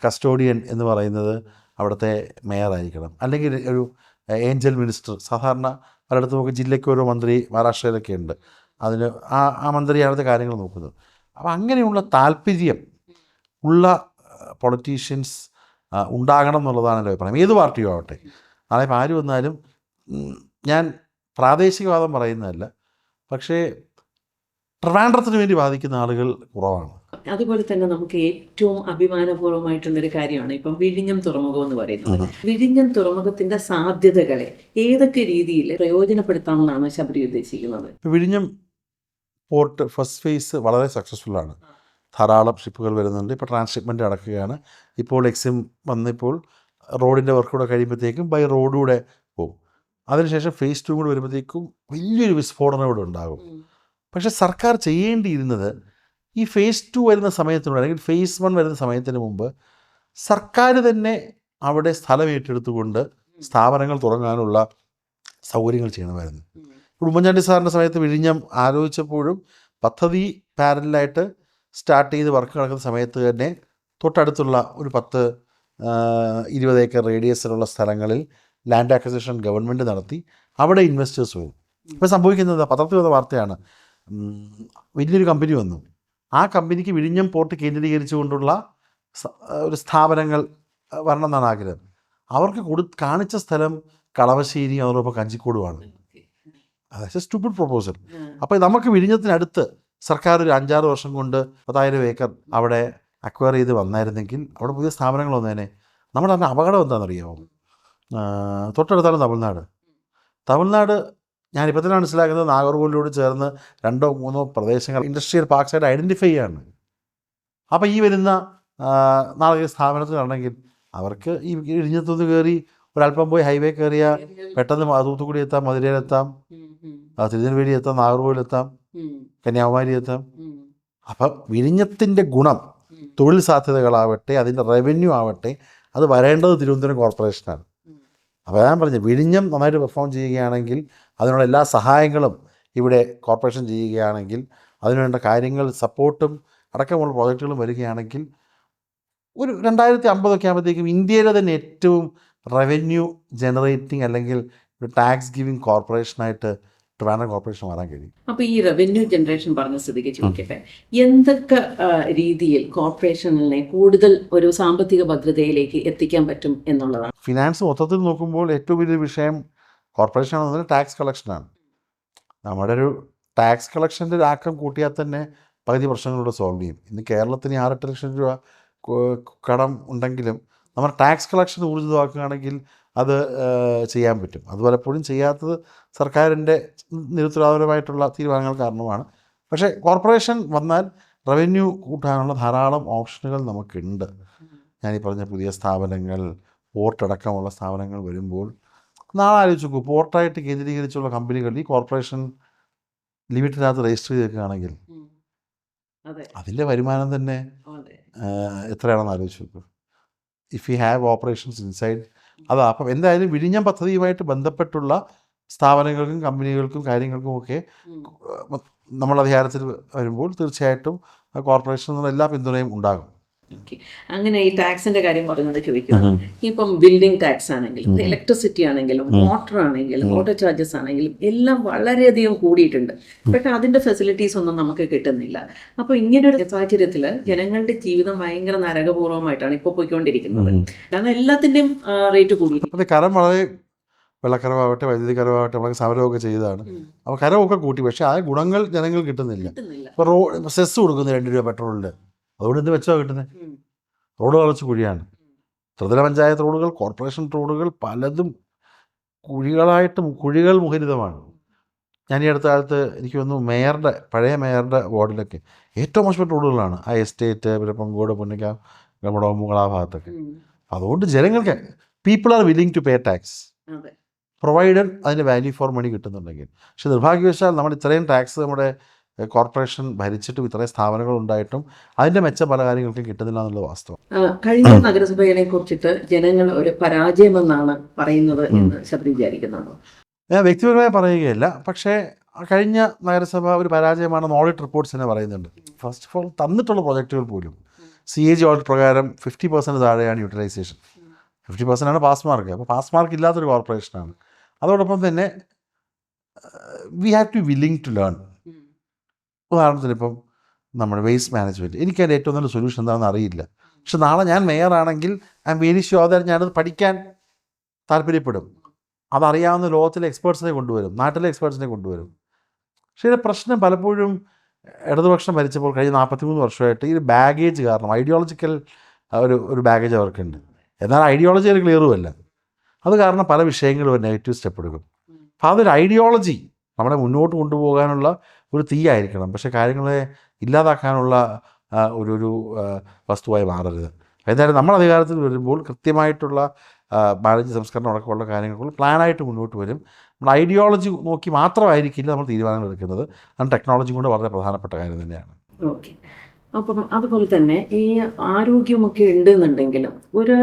കസ്റ്റോഡിയൻ എന്ന് പറയുന്നത് അവിടുത്തെ മേയർ ആയിരിക്കണം, അല്ലെങ്കിൽ ഒരു ഏഞ്ചൽ മിനിസ്റ്റർ. സാധാരണ പലയിടത്തും നമുക്ക് ജില്ലയ്ക്ക് ഓരോ മന്ത്രി മഹാരാഷ്ട്രയിലൊക്കെ ഉണ്ട്, അതിന് ആ മന്ത്രിയാണ് അവിടുത്തെ കാര്യങ്ങൾ നോക്കുന്നത്. അപ്പോൾ അങ്ങനെയുള്ള താല്പര്യം ഉള്ള പൊളിറ്റീഷ്യൻസ് ഉണ്ടാകണം എന്നുള്ളതാണ് എൻ്റെ അഭിപ്രായം. ഏത് പാർട്ടിയും ആവട്ടെ. നാളെ ഇപ്പോൾ ആര് വന്നാലും ഞാൻ പ്രാദേശികവാദം പറയുന്നതല്ല, പക്ഷേ ട്രിവാൻഡ്രത്തിന് വേണ്ടി ബാധിക്കുന്ന ആളുകൾ കുറവാണ്. അതുപോലെ തന്നെ നമുക്ക് ഏറ്റവും അഭിമാനപൂർവ്വമായിട്ടുള്ളൊരു കാര്യമാണ് ഇപ്പം വിഴിഞ്ഞം തുറമുഖം എന്ന് പറയുന്നത്. വിഴിഞ്ഞം തുറമുഖത്തിന്റെ സാധ്യതകളെ ഏതൊക്കെ രീതിയിൽ പ്രയോജനപ്പെടുത്താമെന്നാണ് ശബരി ഉദ്ദേശിക്കുന്നത്? വിഴിഞ്ഞം പോർട്ട് ഫസ്റ്റ് ഫേസ് വളരെ സക്സസ്ഫുള്ളാണ്. ധാരാളം ഷിപ്പുകൾ വരുന്നുണ്ട്. ഇപ്പോൾ ട്രാൻസ്ഷിപ്മെൻറ്റ് നടക്കുകയാണ്. ഇപ്പോൾ എക്സിം വന്നിപ്പോൾ റോഡിൻ്റെ വർക്ക് കൂടെ കഴിയുമ്പോഴത്തേക്കും ബൈ റോഡൂടെ പോകും. അതിനുശേഷം ഫേസ് 2 കൂടെ വരുമ്പോഴത്തേക്കും വലിയൊരു വിസ്ഫോടനം ഇവിടെ ഉണ്ടാകും. പക്ഷേ സർക്കാർ ചെയ്യേണ്ടിയിരുന്നത് ഈ ഫേസ് 2 വരുന്ന സമയത്തിനോട് അല്ലെങ്കിൽ ഫേസ് 1 വരുന്ന സമയത്തിന് മുമ്പ് സർക്കാർ തന്നെ അവിടെ സ്ഥലം ഏറ്റെടുത്തുകൊണ്ട് സ്ഥാപനങ്ങൾ തുടങ്ങാനുള്ള സൗകര്യങ്ങൾ ചെയ്യണമായിരുന്നു. ഉമ്മൻചാണ്ടി സാറിൻ്റെ സമയത്ത് വിഴിഞ്ഞം ആലോചിച്ചപ്പോഴും പദ്ധതി പാരലായിട്ട് സ്റ്റാർട്ട് ചെയ്ത് വർക്ക് നടക്കുന്ന സമയത്ത് തന്നെ തൊട്ടടുത്തുള്ള ഒരു 10-20 ഏക്കർ റേഡിയസിലുള്ള സ്ഥലങ്ങളിൽ ലാൻഡ് അക്വിസിഷൻ ഗവൺമെൻറ് നടത്തി അവിടെ ഇൻവെസ്റ്റേഴ്സ് വരും. ഇപ്പോൾ സംഭവിക്കുന്നത് പത്രത്തിൽ വന്ന വാർത്തയാണ്. വലിയൊരു കമ്പനി വന്നു. ആ കമ്പനിക്ക് വിഴിഞ്ഞം പോർട്ട് കേന്ദ്രീകരിച്ചുകൊണ്ടുള്ള ഒരു സ്ഥാപനങ്ങൾ വരണം എന്നാണ് ആഗ്രഹം. അവർക്ക് കാണിച്ച സ്ഥലം കളവശ്ശേരി, അതോടൊപ്പം കഞ്ചിക്കോടുമാണ്. അതായത് സ്റ്റുപ്പിഡ് പ്രൊപ്പോസൽ. അപ്പോൾ നമുക്ക് വിഴിഞ്ഞത്തിനടുത്ത് സർക്കാർ ഒരു 5-6 വർഷം കൊണ്ട് 10,000 ഏക്കർ അവിടെ അക്വയർ ചെയ്ത് വന്നായിരുന്നെങ്കിൽ അവിടെ പുതിയ സ്ഥാപനങ്ങൾ വന്നേനെ. നമ്മുടെ തന്നെ അപകടം എന്താണെന്നറിയാമോ? തൊട്ടടുത്താണ് തമിഴ്നാട്. ഞാനിപ്പോൾ തന്നെ മനസ്സിലാക്കുന്നത് നാഗർകോവിലോട് ചേർന്ന് 2-3 പ്രദേശങ്ങൾ ഇൻഡസ്ട്രിയൽ പാർക്സായിട്ട് ഐഡൻറ്റിഫൈ ചെയ്യാണ്. അപ്പോൾ ഈ വരുന്ന നാളെ സ്ഥാപനത്തിലാണെങ്കിൽ അവർക്ക് ഈ ഇഴിഞ്ഞത്തുനിന്ന് കയറി ഒരല്പം പോയി ഹൈവേ കയറിയാൽ പെട്ടെന്ന് തൂത്തുക്കുടി എത്താം, മധുരയിലെത്താം, തിരുനെൽവേലി എത്താം, നാഗർകോവിലെത്താം, കന്യാകുമാരി എത്താം. അപ്പം വിഴിഞ്ഞത്തിൻ്റെ ഗുണം, തൊഴിൽ സാധ്യതകളാവട്ടെ, അതിൻ്റെ റവന്യൂ ആവട്ടെ, അത് വരേണ്ടത് തിരുവനന്തപുരം കോർപ്പറേഷനാണ്. അപ്പോൾ ഞാൻ പറഞ്ഞു, വിഴിഞ്ഞം നന്നായിട്ട് പെർഫോം ചെയ്യുകയാണെങ്കിൽ, അതിനുള്ള എല്ലാ സഹായങ്ങളും ഇവിടെ കോർപ്പറേഷൻ ചെയ്യുകയാണെങ്കിൽ, അതിനുവേണ്ട കാര്യങ്ങൾ സപ്പോർട്ടും അടക്കമുള്ള പ്രോജക്റ്റുകളും വരികയാണെങ്കിൽ ഒരു 2050 ആകുമ്പോഴത്തേക്കും ഇന്ത്യയിലെ തന്നെ ഏറ്റവും റവന്യൂ ജനറേറ്റിംഗ് അല്ലെങ്കിൽ ഒരു ടാക്സ് ഗിവിങ് കോർപ്പറേഷനായിട്ട് ട്രിവാൻഡ്രം കോർപ്പറേഷൻ മാറാൻ കഴിയും. അപ്പോൾ ഈ റവന്യൂ ജനറേഷൻ പറഞ്ഞ സ്ഥിതിക്ക് ചോദിക്കട്ടെ, എന്തൊക്കെ രീതിയിൽ കോർപ്പറേഷനെ കൂടുതൽ ഒരു സാമ്പത്തിക ഭദ്രതയിലേക്ക് എത്തിക്കാൻ പറ്റും എന്നുള്ളതാണ്? ഫിനാൻസ് മൊത്തത്തിൽ നോക്കുമ്പോൾ ഏറ്റവും വലിയ വിഷയം കോർപ്പറേഷൻ ആണെന്ന് ടാക്സ് കളക്ഷനാണ്. നമ്മുടെ ഒരു ടാക്സ് കളക്ഷൻ്റെ ഒരു ആക്കം കൂട്ടിയാൽ തന്നെ പകുതി പ്രശ്നങ്ങളിലൂടെ സോൾവ് ചെയ്യും. ഇന്ന് കേരളത്തിന് 6-8 ലക്ഷം രൂപ കടം ഉണ്ടെങ്കിലും നമ്മൾ ടാക്സ് കളക്ഷൻ ഊർജിതമാക്കുകയാണെങ്കിൽ അത് ചെയ്യാൻ പറ്റും. അത് പലപ്പോഴും ചെയ്യാത്തത് സർക്കാരിൻ്റെ നിരുത്തരവാദപരമായിട്ടുള്ള തീരുമാനങ്ങൾ കാരണമാണ്. പക്ഷേ കോർപ്പറേഷൻ വന്നാൽ റവന്യൂ കൂട്ടാനുള്ള ധാരാളം ഓപ്ഷനുകൾ നമുക്കുണ്ട്. ഞാനീ പറഞ്ഞ പുതിയ സ്ഥാപനങ്ങൾ, പോർട്ടടക്കമുള്ള സ്ഥാപനങ്ങൾ വരുമ്പോൾ നാളെ ആലോചിച്ച് നോക്കൂ, പോർട്ടായിട്ട് കേന്ദ്രീകരിച്ചുള്ള കമ്പനികൾ ഈ കോർപ്പറേഷൻ ലിമിറ്റിനകത്ത് രജിസ്റ്റർ ചെയ്തേക്കുകയാണെങ്കിൽ അതിൻ്റെ വരുമാനം തന്നെ എത്രയാണെന്ന് ആലോചിച്ച് നോക്കൂ. If you have operations inside അതാ. അപ്പം എന്തായാലും വിഴിഞ്ഞം പദ്ധതിയുമായിട്ട് ബന്ധപ്പെട്ടുള്ള സ്ഥാപനങ്ങൾക്കും കമ്പനികൾക്കും കാര്യങ്ങൾക്കുമൊക്കെ നമ്മൾ അധികാരത്തിൽ വരുമ്പോൾ തീർച്ചയായിട്ടും കോർപ്പറേഷനിൽ നിന്നുള്ള എല്ലാ പിന്തുണയും ഉണ്ടാകും. അങ്ങനെ ഈ ടാക്സിന്റെ കാര്യം പറഞ്ഞത് ചോദിക്കുന്നു. ഇപ്പം ബിൽഡിംഗ് ടാക്സ് ആണെങ്കിലും, ഇലക്ട്രിസിറ്റി ആണെങ്കിലും, വാട്ടർ ആണെങ്കിലും, വാട്ടർ ചാർജസ് ആണെങ്കിലും എല്ലാം വളരെയധികം കൂടിയിട്ടുണ്ട്. പക്ഷെ അതിന്റെ ഫെസിലിറ്റീസ് ഒന്നും നമുക്ക് കിട്ടുന്നില്ല. അപ്പോൾ ഇങ്ങനൊരു സാഹചര്യത്തിൽ ജനങ്ങളുടെ ജീവിതം ഭയങ്കര നരകപൂർവ്വമായിട്ടാണ് ഇപ്പോൾ പോയിക്കൊണ്ടിരിക്കുന്നത്. കാരണം എല്ലാത്തിന്റെയും റേറ്റ് കൂടി. അതെ, കരം വളരെ വെള്ളക്കരവാകട്ടെ, വൈദ്യുതി കരവാകട്ടെ, നമ്മളൊക്കെ സമരമൊക്കെ ചെയ്തതാണ്. അപ്പോൾ കരമൊക്കെ കൂട്ടി, പക്ഷേ ആ ഗുണങ്ങൾ ജനങ്ങൾ കിട്ടുന്നില്ല. ഇപ്പോൾ സെസ് കൊടുക്കുന്നു 2 രൂപ പെട്രോളിന്, അതുകൊണ്ട് എന്ത് വെച്ചാൽ കിട്ടുന്നത്? റോഡ് വളച്ച് കുഴിയാണ്. ത്രിതല പഞ്ചായത്ത് റോഡുകൾ, കോർപ്പറേഷൻ റോഡുകൾ പലതും കുഴികൾ മുഖരിതമാണ്. ഞാൻ ഈ അടുത്ത കാലത്ത് എനിക്ക് തോന്നുന്നു പഴയ മേയറുടെ വാർഡിലൊക്കെ ഏറ്റവും മോശപ്പെട്ട റോഡുകളാണ് ആ എസ്റ്റേറ്റ്, പിന്നെ പങ്കോട്, പുന്നക്ക, ഗമടോമുകൾ, ആ ഭാഗത്തൊക്കെ. അതുകൊണ്ട് ജനങ്ങൾക്ക് people are willing to pay tax provided അതിൻ്റെ വാല്യൂ ഫോർ മണി കിട്ടുന്നുണ്ടെങ്കിൽ. പക്ഷെ നിർഭാഗ്യവശാൽ നമ്മൾ ഇത്രയും ടാക്സ് നമ്മുടെ കോർപ്പറേഷൻ ഭരിച്ചിട്ടും ഇത്രയും സ്ഥാപനങ്ങൾ ഉണ്ടായിട്ടും അതിൻ്റെ മെച്ചം പല കാര്യങ്ങൾക്കും കിട്ടുന്നില്ല എന്നുള്ള വാസ്തവം. കഴിഞ്ഞ നഗരസഭയെ കുറിച്ചിട്ട് ജനങ്ങൾ ഒരു പരാജയമെന്നാണ് പറയുന്നത് എന്ന് ശബ്ദം വിചാരിക്കുന്നുണ്ടോ? ഞാൻ വ്യക്തിപരമായി പറയുകയല്ല, പക്ഷേ കഴിഞ്ഞ നഗരസഭ ഒരു പരാജയമാണെന്ന് ഓഡിറ്റ് റിപ്പോർട്ട്സ് തന്നെ പറയുന്നുണ്ട്. ഫസ്റ്റ് ഓഫ് ഓൾ തന്നിട്ടുള്ള പ്രൊജക്റ്റുകൾ പോലും CAG ഓഡിറ്റ് പ്രകാരം 50% താഴെയാണ് യൂട്ടിലൈസേഷൻ. 50% pass mark. അപ്പോൾ പാസ് മാർക്ക് ഇല്ലാത്തൊരു കോർപ്പറേഷനാണ്. അതോടൊപ്പം തന്നെ we have to willing to learn. ഉദാഹരണത്തിന് ഇപ്പം നമ്മുടെ വേസ്റ്റ് മാനേജ്മെൻറ്റ്, എനിക്കതിൻ്റെ ഏറ്റവും നല്ല സൊല്യൂഷൻ എന്താണെന്ന് അറിയില്ല. പക്ഷെ നാളെ ഞാൻ മേയറാണെങ്കിൽ I am very sure that ഞാനത് പഠിക്കാൻ താല്പര്യപ്പെടും. അതറിയാവുന്ന ലോകത്തിലെ എക്സ്പേർട്സിനെ കൊണ്ടുവരും, നാട്ടിലെ എക്സ്പേർട്സിനെ കൊണ്ടുവരും. പക്ഷേ ഇതിൻ്റെ പ്രശ്നം പലപ്പോഴും ഇടതുപക്ഷം ഭരിച്ചപ്പോൾ കഴിഞ്ഞ 43 വർഷമായിട്ട് ഈ ബാഗേജ് കാരണം ഐഡിയോളജിക്കൽ ഒരു ബാഗേജ് അവർക്കുണ്ട്. എന്നാൽ ഐഡിയോളജി അത് ക്ലിയറുമല്ല. അത് കാരണം പല വിഷയങ്ങളും ഒരു നെഗറ്റീവ് സ്റ്റെപ്പ് എടുക്കും. അപ്പോൾ അതൊരു ഐഡിയോളജി നമ്മളെ മുന്നോട്ട് കൊണ്ടുപോകാനുള്ള ഒരു തീയായിരിക്കണം, പക്ഷേ കാര്യങ്ങളെ ഇല്ലാതാക്കാനുള്ള ഒരു വസ്തുവായി മാറരുത്. എന്തായാലും നമ്മൾ അധികാരത്തിൽ വരുമ്പോൾ കൃത്യമായിട്ടുള്ള മാനേജ് സംസ്കരണം അടക്കമുള്ള കാര്യങ്ങൾ പ്ലാനായിട്ട് മുന്നോട്ട് വരും. നമ്മൾ ഐഡിയോളജി നോക്കി മാത്രമായിരിക്കില്ല നമ്മൾ തീരുമാനങ്ങൾ എടുക്കുന്നത്. അത് ടെക്നോളജി കൊണ്ട് വളരെ പ്രധാനപ്പെട്ട കാര്യം തന്നെയാണ്. ഓക്കെ. അപ്പം അതുപോലെ തന്നെ ഈ ആരോഗ്യമൊക്കെ ഉണ്ടെന്നുണ്ടെങ്കിലും ഒരു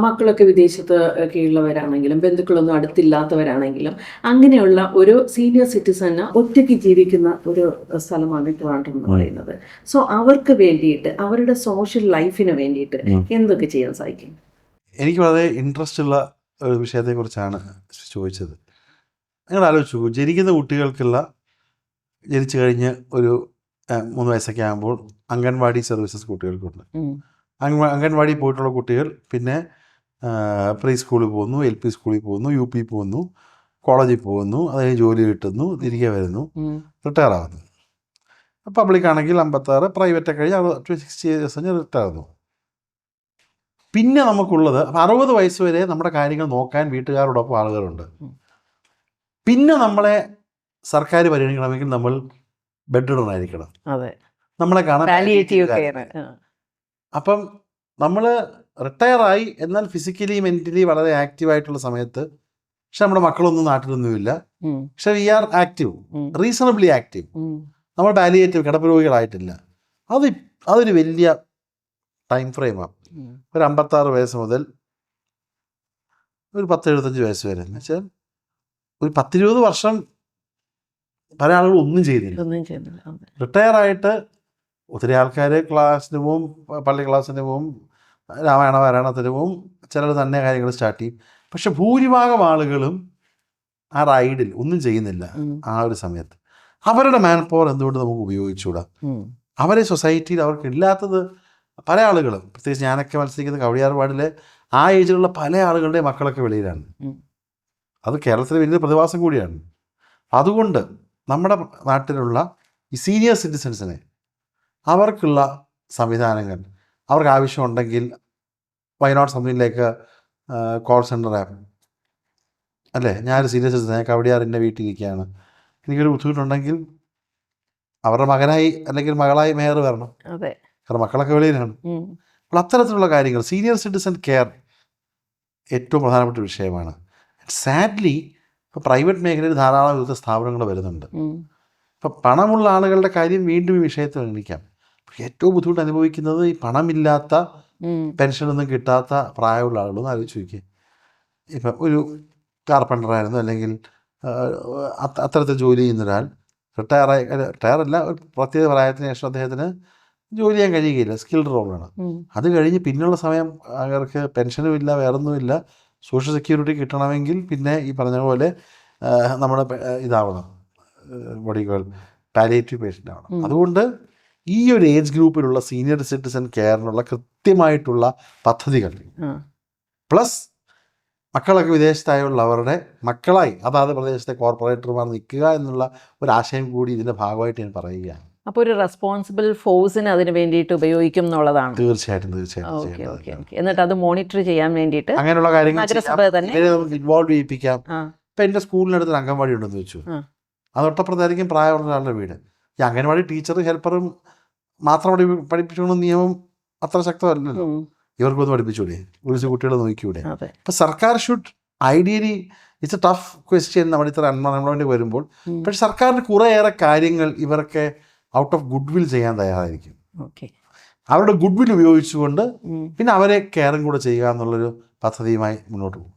മക്കളൊക്കെ വിദേശത്ത് ഒക്കെ ഉള്ളവരാണെങ്കിലും ബന്ധുക്കളൊന്നും അടുത്തില്ലാത്തവരാണെങ്കിലും അങ്ങനെയുള്ള ഒരു സീനിയർ സിറ്റിസന് ഒറ്റയ്ക്ക് ജീവിക്കുന്ന ഒരു സ്ഥലമാണ് ട്രിവാൻഡ്രം എന്ന് പറയുന്നത്. സോ അവർക്ക് വേണ്ടിയിട്ട് അവരുടെ സോഷ്യൽ ലൈഫിന് വേണ്ടിയിട്ട് എന്തൊക്കെ ചെയ്യാൻ സാധിക്കും? എനിക്ക് വളരെ ഇൻട്രസ്റ്റ് ഉള്ള ഒരു വിഷയത്തെക്കുറിച്ചാണ് ചോദിച്ചത്. നിങ്ങൾ ആലോചിച്ച് നോക്കൂ, ജനിക്കുന്ന കുട്ടികൾക്കുള്ള ജനിച്ചു കഴിഞ്ഞ് ഒരു 3 വയസ്സൊക്കെ ആകുമ്പോൾ അംഗൻവാടി സർവീസസ് കുട്ടികൾക്കുണ്ട്. അംഗൻവാടി പോയിട്ടുള്ള കുട്ടികൾ പിന്നെ പ്രീ സ്കൂളിൽ പോകുന്നു, LP സ്കൂളിൽ പോകുന്നു, UP പോകുന്നു, കോളേജിൽ പോകുന്നു, അതായത് ജോലി കിട്ടുന്നു, തിരികെ വരുന്നു, റിട്ടയർ ആവുന്നു. പബ്ലിക് ആണെങ്കിൽ 56, പ്രൈവറ്റൊക്കെ കഴിഞ്ഞ് 60 ഇയേഴ്സ് കഴിഞ്ഞ് റിട്ടയർ ആവുന്നു. പിന്നെ നമുക്കുള്ളത് 60 വയസ്സ് വരെ നമ്മുടെ കാര്യങ്ങൾ നോക്കാൻ വീട്ടുകാരോടൊപ്പം ആളുകളുണ്ട്. പിന്നെ നമ്മളെ സർക്കാർ പരിഗണിക്കണമെങ്കിൽ നമ്മൾ ബെഡ് റിഡൺ ആയിരിക്കണം, നമ്മളെ കാണാൻ. അപ്പം നമ്മൾ റിട്ടയറായി, എന്നാൽ ഫിസിക്കലി മെൻ്റലി വളരെ ആക്റ്റീവായിട്ടുള്ള സമയത്ത്, പക്ഷെ നമ്മുടെ മക്കളൊന്നും നാട്ടിലൊന്നുമില്ല, പക്ഷെ we are active, reasonably active. നമ്മൾ പാലിയേറ്റീവ് കിടപ്പ് അതൊരു വലിയ ടൈം ഫ്രെയിമാണ്. ഒരു 56 വയസ്സ് മുതൽ ഒരു 10-75 വയസ്സ് വരെ, എന്ന് വെച്ചാൽ ഒരു 10-20 വർഷം പല ആളുകൾ ഒന്നും ചെയ്യുന്നില്ല. റിട്ടയറായിട്ട് ഒത്തിരി ആൾക്കാർ ക്ലാസ്സിന് പോവും, പള്ളി ക്ലാസ്സിന് പോവും, രാമായണ പാരായണത്തിന് പോവും, ചിലർ തന്നെ കാര്യങ്ങൾ സ്റ്റാർട്ട് ചെയ്യും. പക്ഷെ ഭൂരിഭാഗം ആളുകളും ആ റൈഡിൽ ഒന്നും ചെയ്യുന്നില്ല. ആ ഒരു സമയത്ത് അവരുടെ മാൻ പവർ എന്തുകൊണ്ട് നമുക്ക് ഉപയോഗിച്ചുകൂടാ? അവരെ സൊസൈറ്റിയിൽ അവർക്ക് ഇല്ലാത്തത് പല ആളുകളും, പ്രത്യേകിച്ച് ഞാനൊക്കെ മത്സരിക്കുന്ന കവടിയാർ വാർഡിലെ ആ ഏജിലുള്ള പല ആളുകളുടെ മക്കളൊക്കെ വെളിയിലാണ്. അത് കേരളത്തിലെ വലിയ പ്രതിഭാസം കൂടിയാണ്. അതുകൊണ്ട് നമ്മുടെ നാട്ടിലുള്ള ഈ സീനിയർ സിറ്റിസൺസിനെ അവർക്കുള്ള സംവിധാനങ്ങൾ അവർക്ക് ആവശ്യമുണ്ടെങ്കിൽ വയനാട് സംതിങ്ങിലേക്ക് കോൾ സെൻ്റർ ആപ്പ് അല്ലേ, ഞാനൊരു സീനിയർ സിറ്റിസൺ, കവടിയാറിൻ്റെ വീട്ടിലിരിക്കുകയാണ്, എനിക്കൊരു ബുദ്ധിമുട്ടുണ്ടെങ്കിൽ അവരുടെ മകനായി അല്ലെങ്കിൽ മകളായി മേയർ വരണം, കാരണം മക്കളൊക്കെ വെളിയിലാണ്. അപ്പോൾ അത്തരത്തിലുള്ള കാര്യങ്ങൾ സീനിയർ സിറ്റിസൺ കെയർ ഏറ്റവും പ്രധാനപ്പെട്ട വിഷയമാണ്. സാഡ്ലി ഇപ്പോൾ പ്രൈവറ്റ് മേഖലയിൽ ധാരാളം വിവിധ സ്ഥാപനങ്ങൾ വരുന്നുണ്ട്. ഇപ്പം പണമുള്ള ആളുകളുടെ കാര്യം വീണ്ടും ഈ വിഷയത്തിൽ എണ്ണിക്കാം. ഏറ്റവും ബുദ്ധിമുട്ട് അനുഭവിക്കുന്നത് ഈ പണമില്ലാത്ത, പെൻഷനൊന്നും കിട്ടാത്ത പ്രായമുള്ള ആളുകളൊന്നും ആലോചിച്ച് നോക്കിയേ. ഇപ്പം ഒരു കാർപ്പൻ്ററായിരുന്നു അല്ലെങ്കിൽ അത്തരത്തിൽ ജോലി ചെയ്യുന്ന ഒരാൾ റിട്ടയറല്ല, ഒരു പ്രത്യേക പ്രായത്തിന് ശേഷം അദ്ദേഹത്തിന് ജോലി ചെയ്യാൻ കഴിയുകയില്ല, സ്കിൽഡ് റോളാണ്. അത് കഴിഞ്ഞ് പിന്നെയുള്ള സമയം അവർക്ക് പെൻഷനും ഇല്ല, വേറൊന്നുമില്ല. സോഷ്യൽ സെക്യൂരിറ്റി കിട്ടണമെങ്കിൽ പിന്നെ ഈ പറഞ്ഞ പോലെ നമ്മുടെ ഇതാവണം, ബോഡികൾ പാലിയേറ്റീവ് പേഷ്യൻ്റ് ആവണം. അതുകൊണ്ട് ഈ ഒരു ഏജ് ഗ്രൂപ്പിലുള്ള സീനിയർ സിറ്റിസൺ കെയറിനുള്ള കൃത്യമായിട്ടുള്ള പദ്ധതികൾ, പ്ലസ് മക്കളൊക്കെ വിദേശത്തായുള്ളവരുടെ മക്കളായി അതാത് പ്രദേശത്തെ കോർപ്പറേറ്റർമാർ നിൽക്കുക എന്നുള്ള ഒരു ആശയം കൂടി ഇതിൻ്റെ ഭാഗമായിട്ട് ഞാൻ പറയുകയാണ്. അപ്പോൾ ഒരു റെസ്പോൺസിബിൾ ഫോഴ്സിന് അതിന് വേണ്ടിയിട്ട് ഉപയോഗിക്കും എന്നുള്ളതാണ്. തീർച്ചയായിട്ടും. എന്നിട്ട് അത് മോണിറ്റർ ചെയ്യാൻ വേണ്ടിയിട്ട് അങ്ങനെയുള്ള കാര്യങ്ങൾ നമുക്ക് ഇൻവോൾവ് ചെയ്യിപ്പിക്കാം. ഇപ്പം എൻ്റെ സ്കൂളിനടുത്ത് അംഗൻവാടി ഉണ്ടെന്ന് വെച്ചു, അത് തൊട്ടപ്പുറത്തായിരിക്കും പ്രായമുള്ള ഒരാളുടെ വീട്. ഈ അംഗൻവാടി ടീച്ചറും ഹെൽപ്പറും മാത്രം പഠിപ്പിച്ചുകൊണ്ട് നിയമം അത്ര ശക്തമല്ലല്ലോ. ഇവർക്കൊന്ന് പഠിപ്പിച്ചൂടെ, ഒരു കുട്ടികളെ നോക്കിക്കൂടെ? ഇപ്പം സർക്കാർ should ideally, it's A tough question നമ്മുടെ ഇത്ര അൺഎംപ്ലോയ്മെൻറ്റ് വരുമ്പോൾ. പക്ഷെ സർക്കാരിന് കുറേയേറെ കാര്യങ്ങൾ ഇവർക്ക് ഔട്ട് ഓഫ് ഗുഡ് വിൽ ചെയ്യാൻ തയ്യാറായിരിക്കും. അവരുടെ ഗുഡ് വിൽ ഉപയോഗിച്ചുകൊണ്ട് പിന്നെ അവരെ കെയറും കൂടെ ചെയ്യുക എന്നുള്ളൊരു പദ്ധതിയുമായി മുന്നോട്ട് പോകും.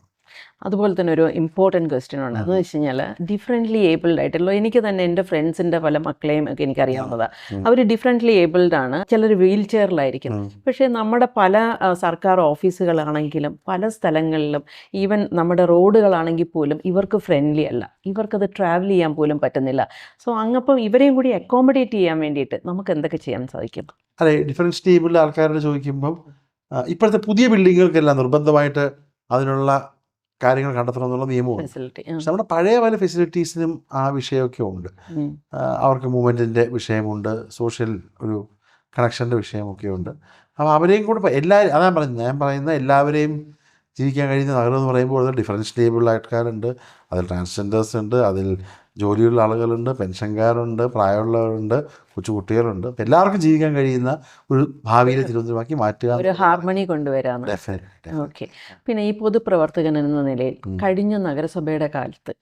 അതുപോലെ തന്നെ ഒരു ഇമ്പോർട്ടൻറ്റ് ക്വസ്റ്റ്യൻ ഉണ്ട്. എന്ന് വെച്ച് കഴിഞ്ഞാൽ ഡിഫറെൻ്റ്ലി ഏബിൾഡ് ആയിട്ടുള്ള, എനിക്ക് തന്നെ എൻ്റെ ഫ്രണ്ട്സിൻ്റെ പല മക്കളെയും ഒക്കെ എനിക്കറിയാവുന്നതാണ്. അവർ ഡിഫറെൻ്റ്ലി ഏബിൾഡ് ആണ്, ചിലർ വീൽ ചെയറിലായിരിക്കും. പക്ഷേ നമ്മുടെ പല സർക്കാർ ഓഫീസുകളാണെങ്കിലും പല സ്ഥലങ്ങളിലും ഈവൻ നമ്മുടെ റോഡുകളാണെങ്കിൽ പോലും ഇവർക്ക് ഫ്രണ്ട്ലി അല്ല, ഇവർക്കത് ട്രാവൽ ചെയ്യാൻ പോലും പറ്റുന്നില്ല. സോ അങ്ങപ്പം ഇവരെയും കൂടി അക്കോമഡേറ്റ് ചെയ്യാൻ വേണ്ടിയിട്ട് നമുക്ക് എന്തൊക്കെ ചെയ്യാൻ സാധിക്കും? അതെ, ഡിഫറൻറ്റ് ഏബിൾഡ് ആൾക്കാരോട് ചോദിക്കുമ്പം ഇപ്പോഴത്തെ പുതിയ ബിൽഡിങ്ങുകൾക്കെല്ലാം നിർബന്ധമായിട്ട് അതിനുള്ള കാര്യങ്ങൾ കണ്ടെത്തണമെന്നുള്ള നിയമമാണ്. പക്ഷെ നമ്മുടെ പഴയ പല ഫെസിലിറ്റീസിനും ആ വിഷയമൊക്കെ ഉണ്ട്. അവർക്ക് മൂവ്മെൻറ്റിൻ്റെ വിഷയമുണ്ട്, സോഷ്യൽ ഒരു കണക്ഷൻ്റെ വിഷയമൊക്കെ ഉണ്ട്. അപ്പോൾ അവരെയും കൂടെ എല്ലാവരും, ഞാൻ പറയുന്ന എല്ലാവരെയും ജീവിക്കാൻ കഴിയുന്ന നഗരം എന്ന് പറയുമ്പോൾ അതിൽ ഡിഫറൻഷ്യൽ ഏബിൾഡ് ആൾക്കാരുണ്ട്, അതിൽ ട്രാൻസ്ജെൻഡേഴ്സ് ഉണ്ട്, അതിൽ ജോലിയുള്ള ആളുകളുണ്ട്, പെൻഷൻകാരുണ്ട്, പ്രായമുള്ളവരുണ്ട്, കൊച്ചുകുട്ടികളുണ്ട്. അപ്പോൾ എല്ലാവർക്കും ജീവിക്കാൻ കഴിയുന്ന ഒരു ഭാവിയിലെ തിരുവനന്തപുരമാക്കി മാറ്റുക, ഒരു ഹാർമണി കൊണ്ടുവരാം. ഓക്കെ. പിന്നെ ഈ പൊതുപ്രവർത്തകൻ എന്ന നിലയിൽ കഴിഞ്ഞ നഗരസഭയുടെ കാലത്ത്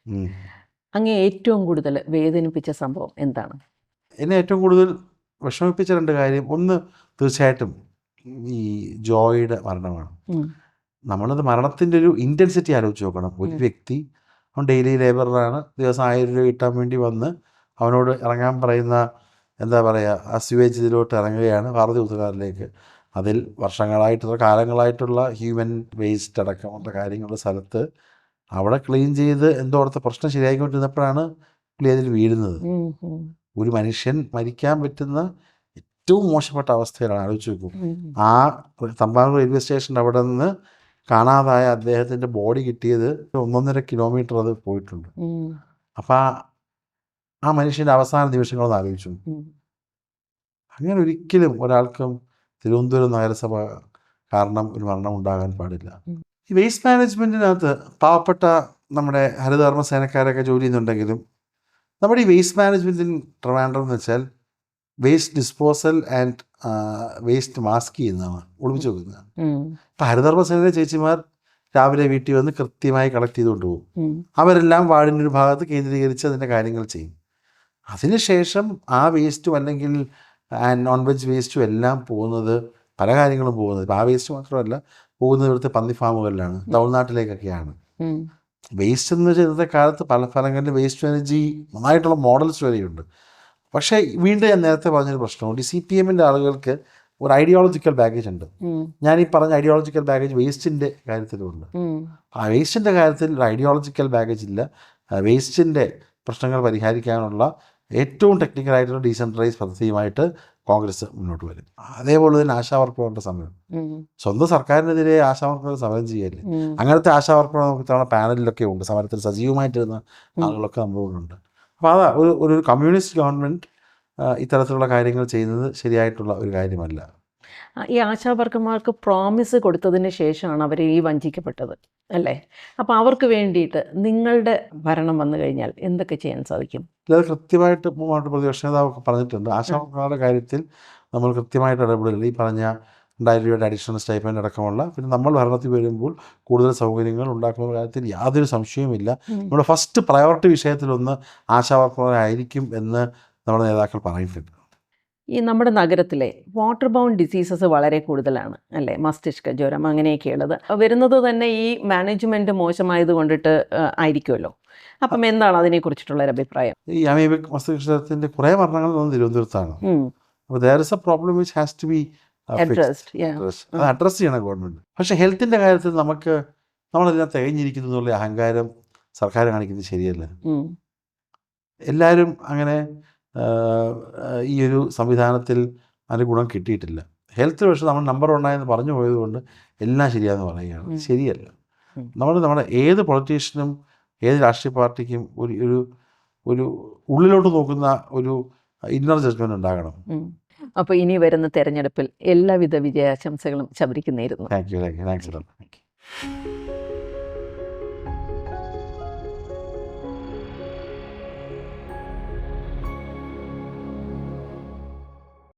അങ്ങ് ഏറ്റവും കൂടുതൽ വേദനിപ്പിച്ച സംഭവം എന്താണ്? എന്നെ ഏറ്റവും കൂടുതൽ വിഷമിപ്പിച്ച രണ്ട് കാര്യം, ഒന്ന് തീർച്ചയായിട്ടും ഈ ജോയിയുടെ മരണമാണ്. നമ്മളത് മരണത്തിൻ്റെ ഒരു ഇൻറ്റൻസിറ്റി ആലോചിച്ച് നോക്കണം. ഒരു വ്യക്തി, അവൻ ഡെയിലി ലേബറാണ്, ദിവസം 1000 രൂപ കിട്ടാൻ വേണ്ടി വന്ന് അവനോട് ഇറങ്ങാൻ പറയുന്ന എന്താ പറയുക, ആ സ്യൂവേജ് ഇതിലോട്ട് ഇറങ്ങുകയാണ്, ഭാരതി ഉത്തരകാരിലേക്ക്. അതിൽ വർഷങ്ങളായിട്ടുള്ള കാലങ്ങളായിട്ടുള്ള ഹ്യൂമൻ വേസ്റ്റ് അടക്കമുള്ള കാര്യങ്ങളുടെ സ്ഥലത്ത് അവിടെ ക്ലീൻ ചെയ്ത് എന്തോ അവിടുത്തെ പ്രശ്നം ശരിയായിക്കൊണ്ടിരുന്നപ്പോഴാണ് പുള്ളി അതിൽ വീഴുന്നത്. ഒരു മനുഷ്യൻ മരിക്കാൻ പറ്റുന്ന ഏറ്റവും മോശപ്പെട്ട അവസ്ഥയിലാണ്. ആലോചിച്ച് നോക്കും. ആ തമ്പാനൂർ റെയിൽവേ സ്റ്റേഷൻ്റെ അവിടെ നിന്ന് കാണാതായ അദ്ദേഹത്തിൻ്റെ ബോഡി കിട്ടിയത് 1.5 കിലോമീറ്റർ അത് പോയിട്ടുണ്ട്. അപ്പം ആ മനുഷ്യൻ്റെ അവസാന നിമിഷങ്ങളൊന്ന് ആലോചിച്ചു. അങ്ങനെ ഒരിക്കലും ഒരാൾക്കും തിരുവനന്തപുരം നഗരസഭ കാരണം ഒരു മരണം ഉണ്ടാകാൻ പാടില്ല. ഈ വേസ്റ്റ് മാനേജ്മെൻറ്റിനകത്ത് പാവപ്പെട്ട നമ്മുടെ ഹരിതകർമ്മ സേനക്കാരൊക്കെ ജോലി ചെയ്യുന്നുണ്ടെങ്കിലും നമ്മുടെ ഈ വേസ്റ്റ് മാനേജ്മെൻറ്റിൻ ട്രിവാൻഡ്രം എന്ന് വെച്ചാൽ waste disposal and waste mask ചെയ്യുന്നതാണ്, ഒളിപ്പിച്ച് വെക്കുന്നതാണ്. ഇപ്പം ഹരിതകർമ്മ സേനയിലെ ചേച്ചിമാർ രാവിലെ വീട്ടിൽ വന്ന് കൃത്യമായി കളക്ട് ചെയ്തുകൊണ്ട് പോകും. അവരെല്ലാം വാർഡിൻ്റെ ഒരു ഭാഗത്ത് കേന്ദ്രീകരിച്ച് അതിൻ്റെ കാര്യങ്ങൾ ചെയ്യും. അതിനുശേഷം ആ വേസ്റ്റും അല്ലെങ്കിൽ നോൺ വെജ് വേസ്റ്റും എല്ലാം പോകുന്നത്, പല കാര്യങ്ങളും പോകുന്നത്, ഇപ്പം ആ വേസ്റ്റ് മാത്രമല്ല പോകുന്നത് ഇവിടുത്തെ പന്നി ഫാമുകളിലാണ്, തമിഴ്നാട്ടിലേക്കൊക്കെയാണ്. വേസ്റ്റ് എന്ന് വെച്ചാൽ ഇന്നത്തെ കാലത്ത് പല സ്ഥലങ്ങളിലും വേസ്റ്റ് എനർജി നന്നായിട്ടുള്ള മോഡൽസ് വരെയുണ്ട്. പക്ഷേ വീണ്ടും ഞാൻ നേരത്തെ പറഞ്ഞൊരു പ്രശ്നമുണ്ട്. ഈ CPM-ൻ്റെ ആളുകൾക്ക് ഒരു ഐഡിയോളജിക്കൽ ബാഗേജ് ഉണ്ട്. ഞാൻ ഈ പറഞ്ഞ ഐഡിയോളജിക്കൽ ബാഗേജ് വേസ്റ്റിൻ്റെ കാര്യത്തിലുണ്ട്. ആ വേസ്റ്റിൻ്റെ കാര്യത്തിൽ ഒരു ഐഡിയോളജിക്കൽ ബാഗേജ് ഇല്ല. വേസ്റ്റിൻ്റെ പ്രശ്നങ്ങൾ പരിഹരിക്കാനുള്ള ഏറ്റവും ടെക്നിക്കലായിട്ടുള്ള ഡീസെൻട്രലൈസ് പദ്ധതിയുമായിട്ട് കോൺഗ്രസ് മുന്നോട്ട് വരും. അതേപോലെ തന്നെ ആശാവർക്കറുടെ സമരം, സ്വന്തം സർക്കാരിനെതിരെ ആശാവർക്കർ സമരം ചെയ്യല്ലേ. അങ്ങനത്തെ ആശാവർക്കർ നമുക്ക് ഇത്തവണ പാനലിലൊക്കെ ഉണ്ട്, സമരത്തിൽ സജീവമായിട്ടിരുന്ന ആളുകളൊക്കെ നമ്മളോടുണ്ട്. അപ്പോൾ അതാ ഒരു കമ്മ്യൂണിസ്റ്റ് ഗവൺമെൻറ് ഇത്തരത്തിലുള്ള കാര്യങ്ങൾ ചെയ്യുന്നത് ശരിയായിട്ടുള്ള ഒരു കാര്യമല്ല. ഈ ആശാവർക്കർമാർക്ക് പ്രോമിസ് കൊടുത്തതിന് ശേഷമാണ് അവർ ഈ വഞ്ചിക്കപ്പെട്ടത് അല്ലേ? അപ്പോൾ അവർക്ക് വേണ്ടിയിട്ട് നിങ്ങളുടെ ഭരണം വന്നു കഴിഞ്ഞാൽ എന്തൊക്കെ ചെയ്യാൻ സാധിക്കും? അത് കൃത്യമായിട്ട് പ്രതിപക്ഷ നേതാവൊക്കെ പറഞ്ഞിട്ടുണ്ട്. ആശാവർക്കറുടെ കാര്യത്തിൽ നമ്മൾ കൃത്യമായിട്ട് ഇടപെടില്ല. ഈ പറഞ്ഞ 2000 രൂപയുടെ അഡീഷണൽ സ്റ്റൈപ്പൻഡ് അടക്കമുള്ള, പിന്നെ നമ്മൾ ഭരണത്തിൽ വരുമ്പോൾ കൂടുതൽ സൗകര്യങ്ങൾ ഉണ്ടാക്കുന്ന കാര്യത്തിൽ യാതൊരു സംശയവുമില്ല. നമ്മുടെ ഫസ്റ്റ് പ്രയോറിറ്റി വിഷയത്തിലൊന്ന് ആശാവർക്കറായിരിക്കും എന്ന് നമ്മുടെ നേതാക്കൾ പറഞ്ഞിട്ടുണ്ട്. ഈ നമ്മുടെ നഗരത്തിലെ വാട്ടർ ബൗണ്ട് ഡിസീസസ് വളരെ കൂടുതലാണ് അല്ലേ? മസ്തിഷ്ക ജ്വരം അങ്ങനെയൊക്കെയുള്ളത് വരുന്നത് തന്നെ ഈ മാനേജ്മെൻറ്റ് മോശമായത് കൊണ്ടിട്ട് ആയിരിക്കുമല്ലോ. അപ്പം എന്താണ് അതിനെക്കുറിച്ചിട്ടുള്ള ഒരു അഭിപ്രായം? ഈ അമീബിക് മസ്തിഷ്കത്തിൻ്റെ കുറേ മരണങ്ങൾ വന്ന് തിരുവനന്തപുരത്താണ്. അപ്പോൾ there is a problem which has to be അത് അഡ്രസ് ചെയ്യണം ഗവൺമെൻറ്. പക്ഷേ ഹെൽത്തിൻ്റെ കാര്യത്തിൽ നമ്മളെല്ലാം തികഞ്ഞിരിക്കുന്നു എന്നുള്ള അഹങ്കാരം സർക്കാർ കാണിക്കുന്നത് ശരിയല്ല. എല്ലാവരും അങ്ങനെ ഈ ഒരു സംവിധാനത്തിൽ അതിന് ഗുണം കിട്ടിയിട്ടില്ല. ഹെൽത്ത് പക്ഷേ നമ്മൾ നമ്പർ 1 ആയെന്ന് പറഞ്ഞു പോയതുകൊണ്ട് എല്ലാം ശരിയാണെന്ന് പറയുകയാണ്. ശരിയല്ല. നമ്മുടെ ഏത് പൊളിറ്റീഷ്യനും ഏത് രാഷ്ട്രീയ പാർട്ടിക്കും ഒരു ഉള്ളിലോട്ട് നോക്കുന്ന ഒരു ഇന്നർ ജഡ്ജ്മെൻറ്റ് ഉണ്ടാകണം. അപ്പോൾ ഇനി വരുന്ന തെരഞ്ഞെടുപ്പിൽ എല്ലാവിധ വിജയാശംസകളും ശബരിക്ക് നേരുന്നു. Thank you.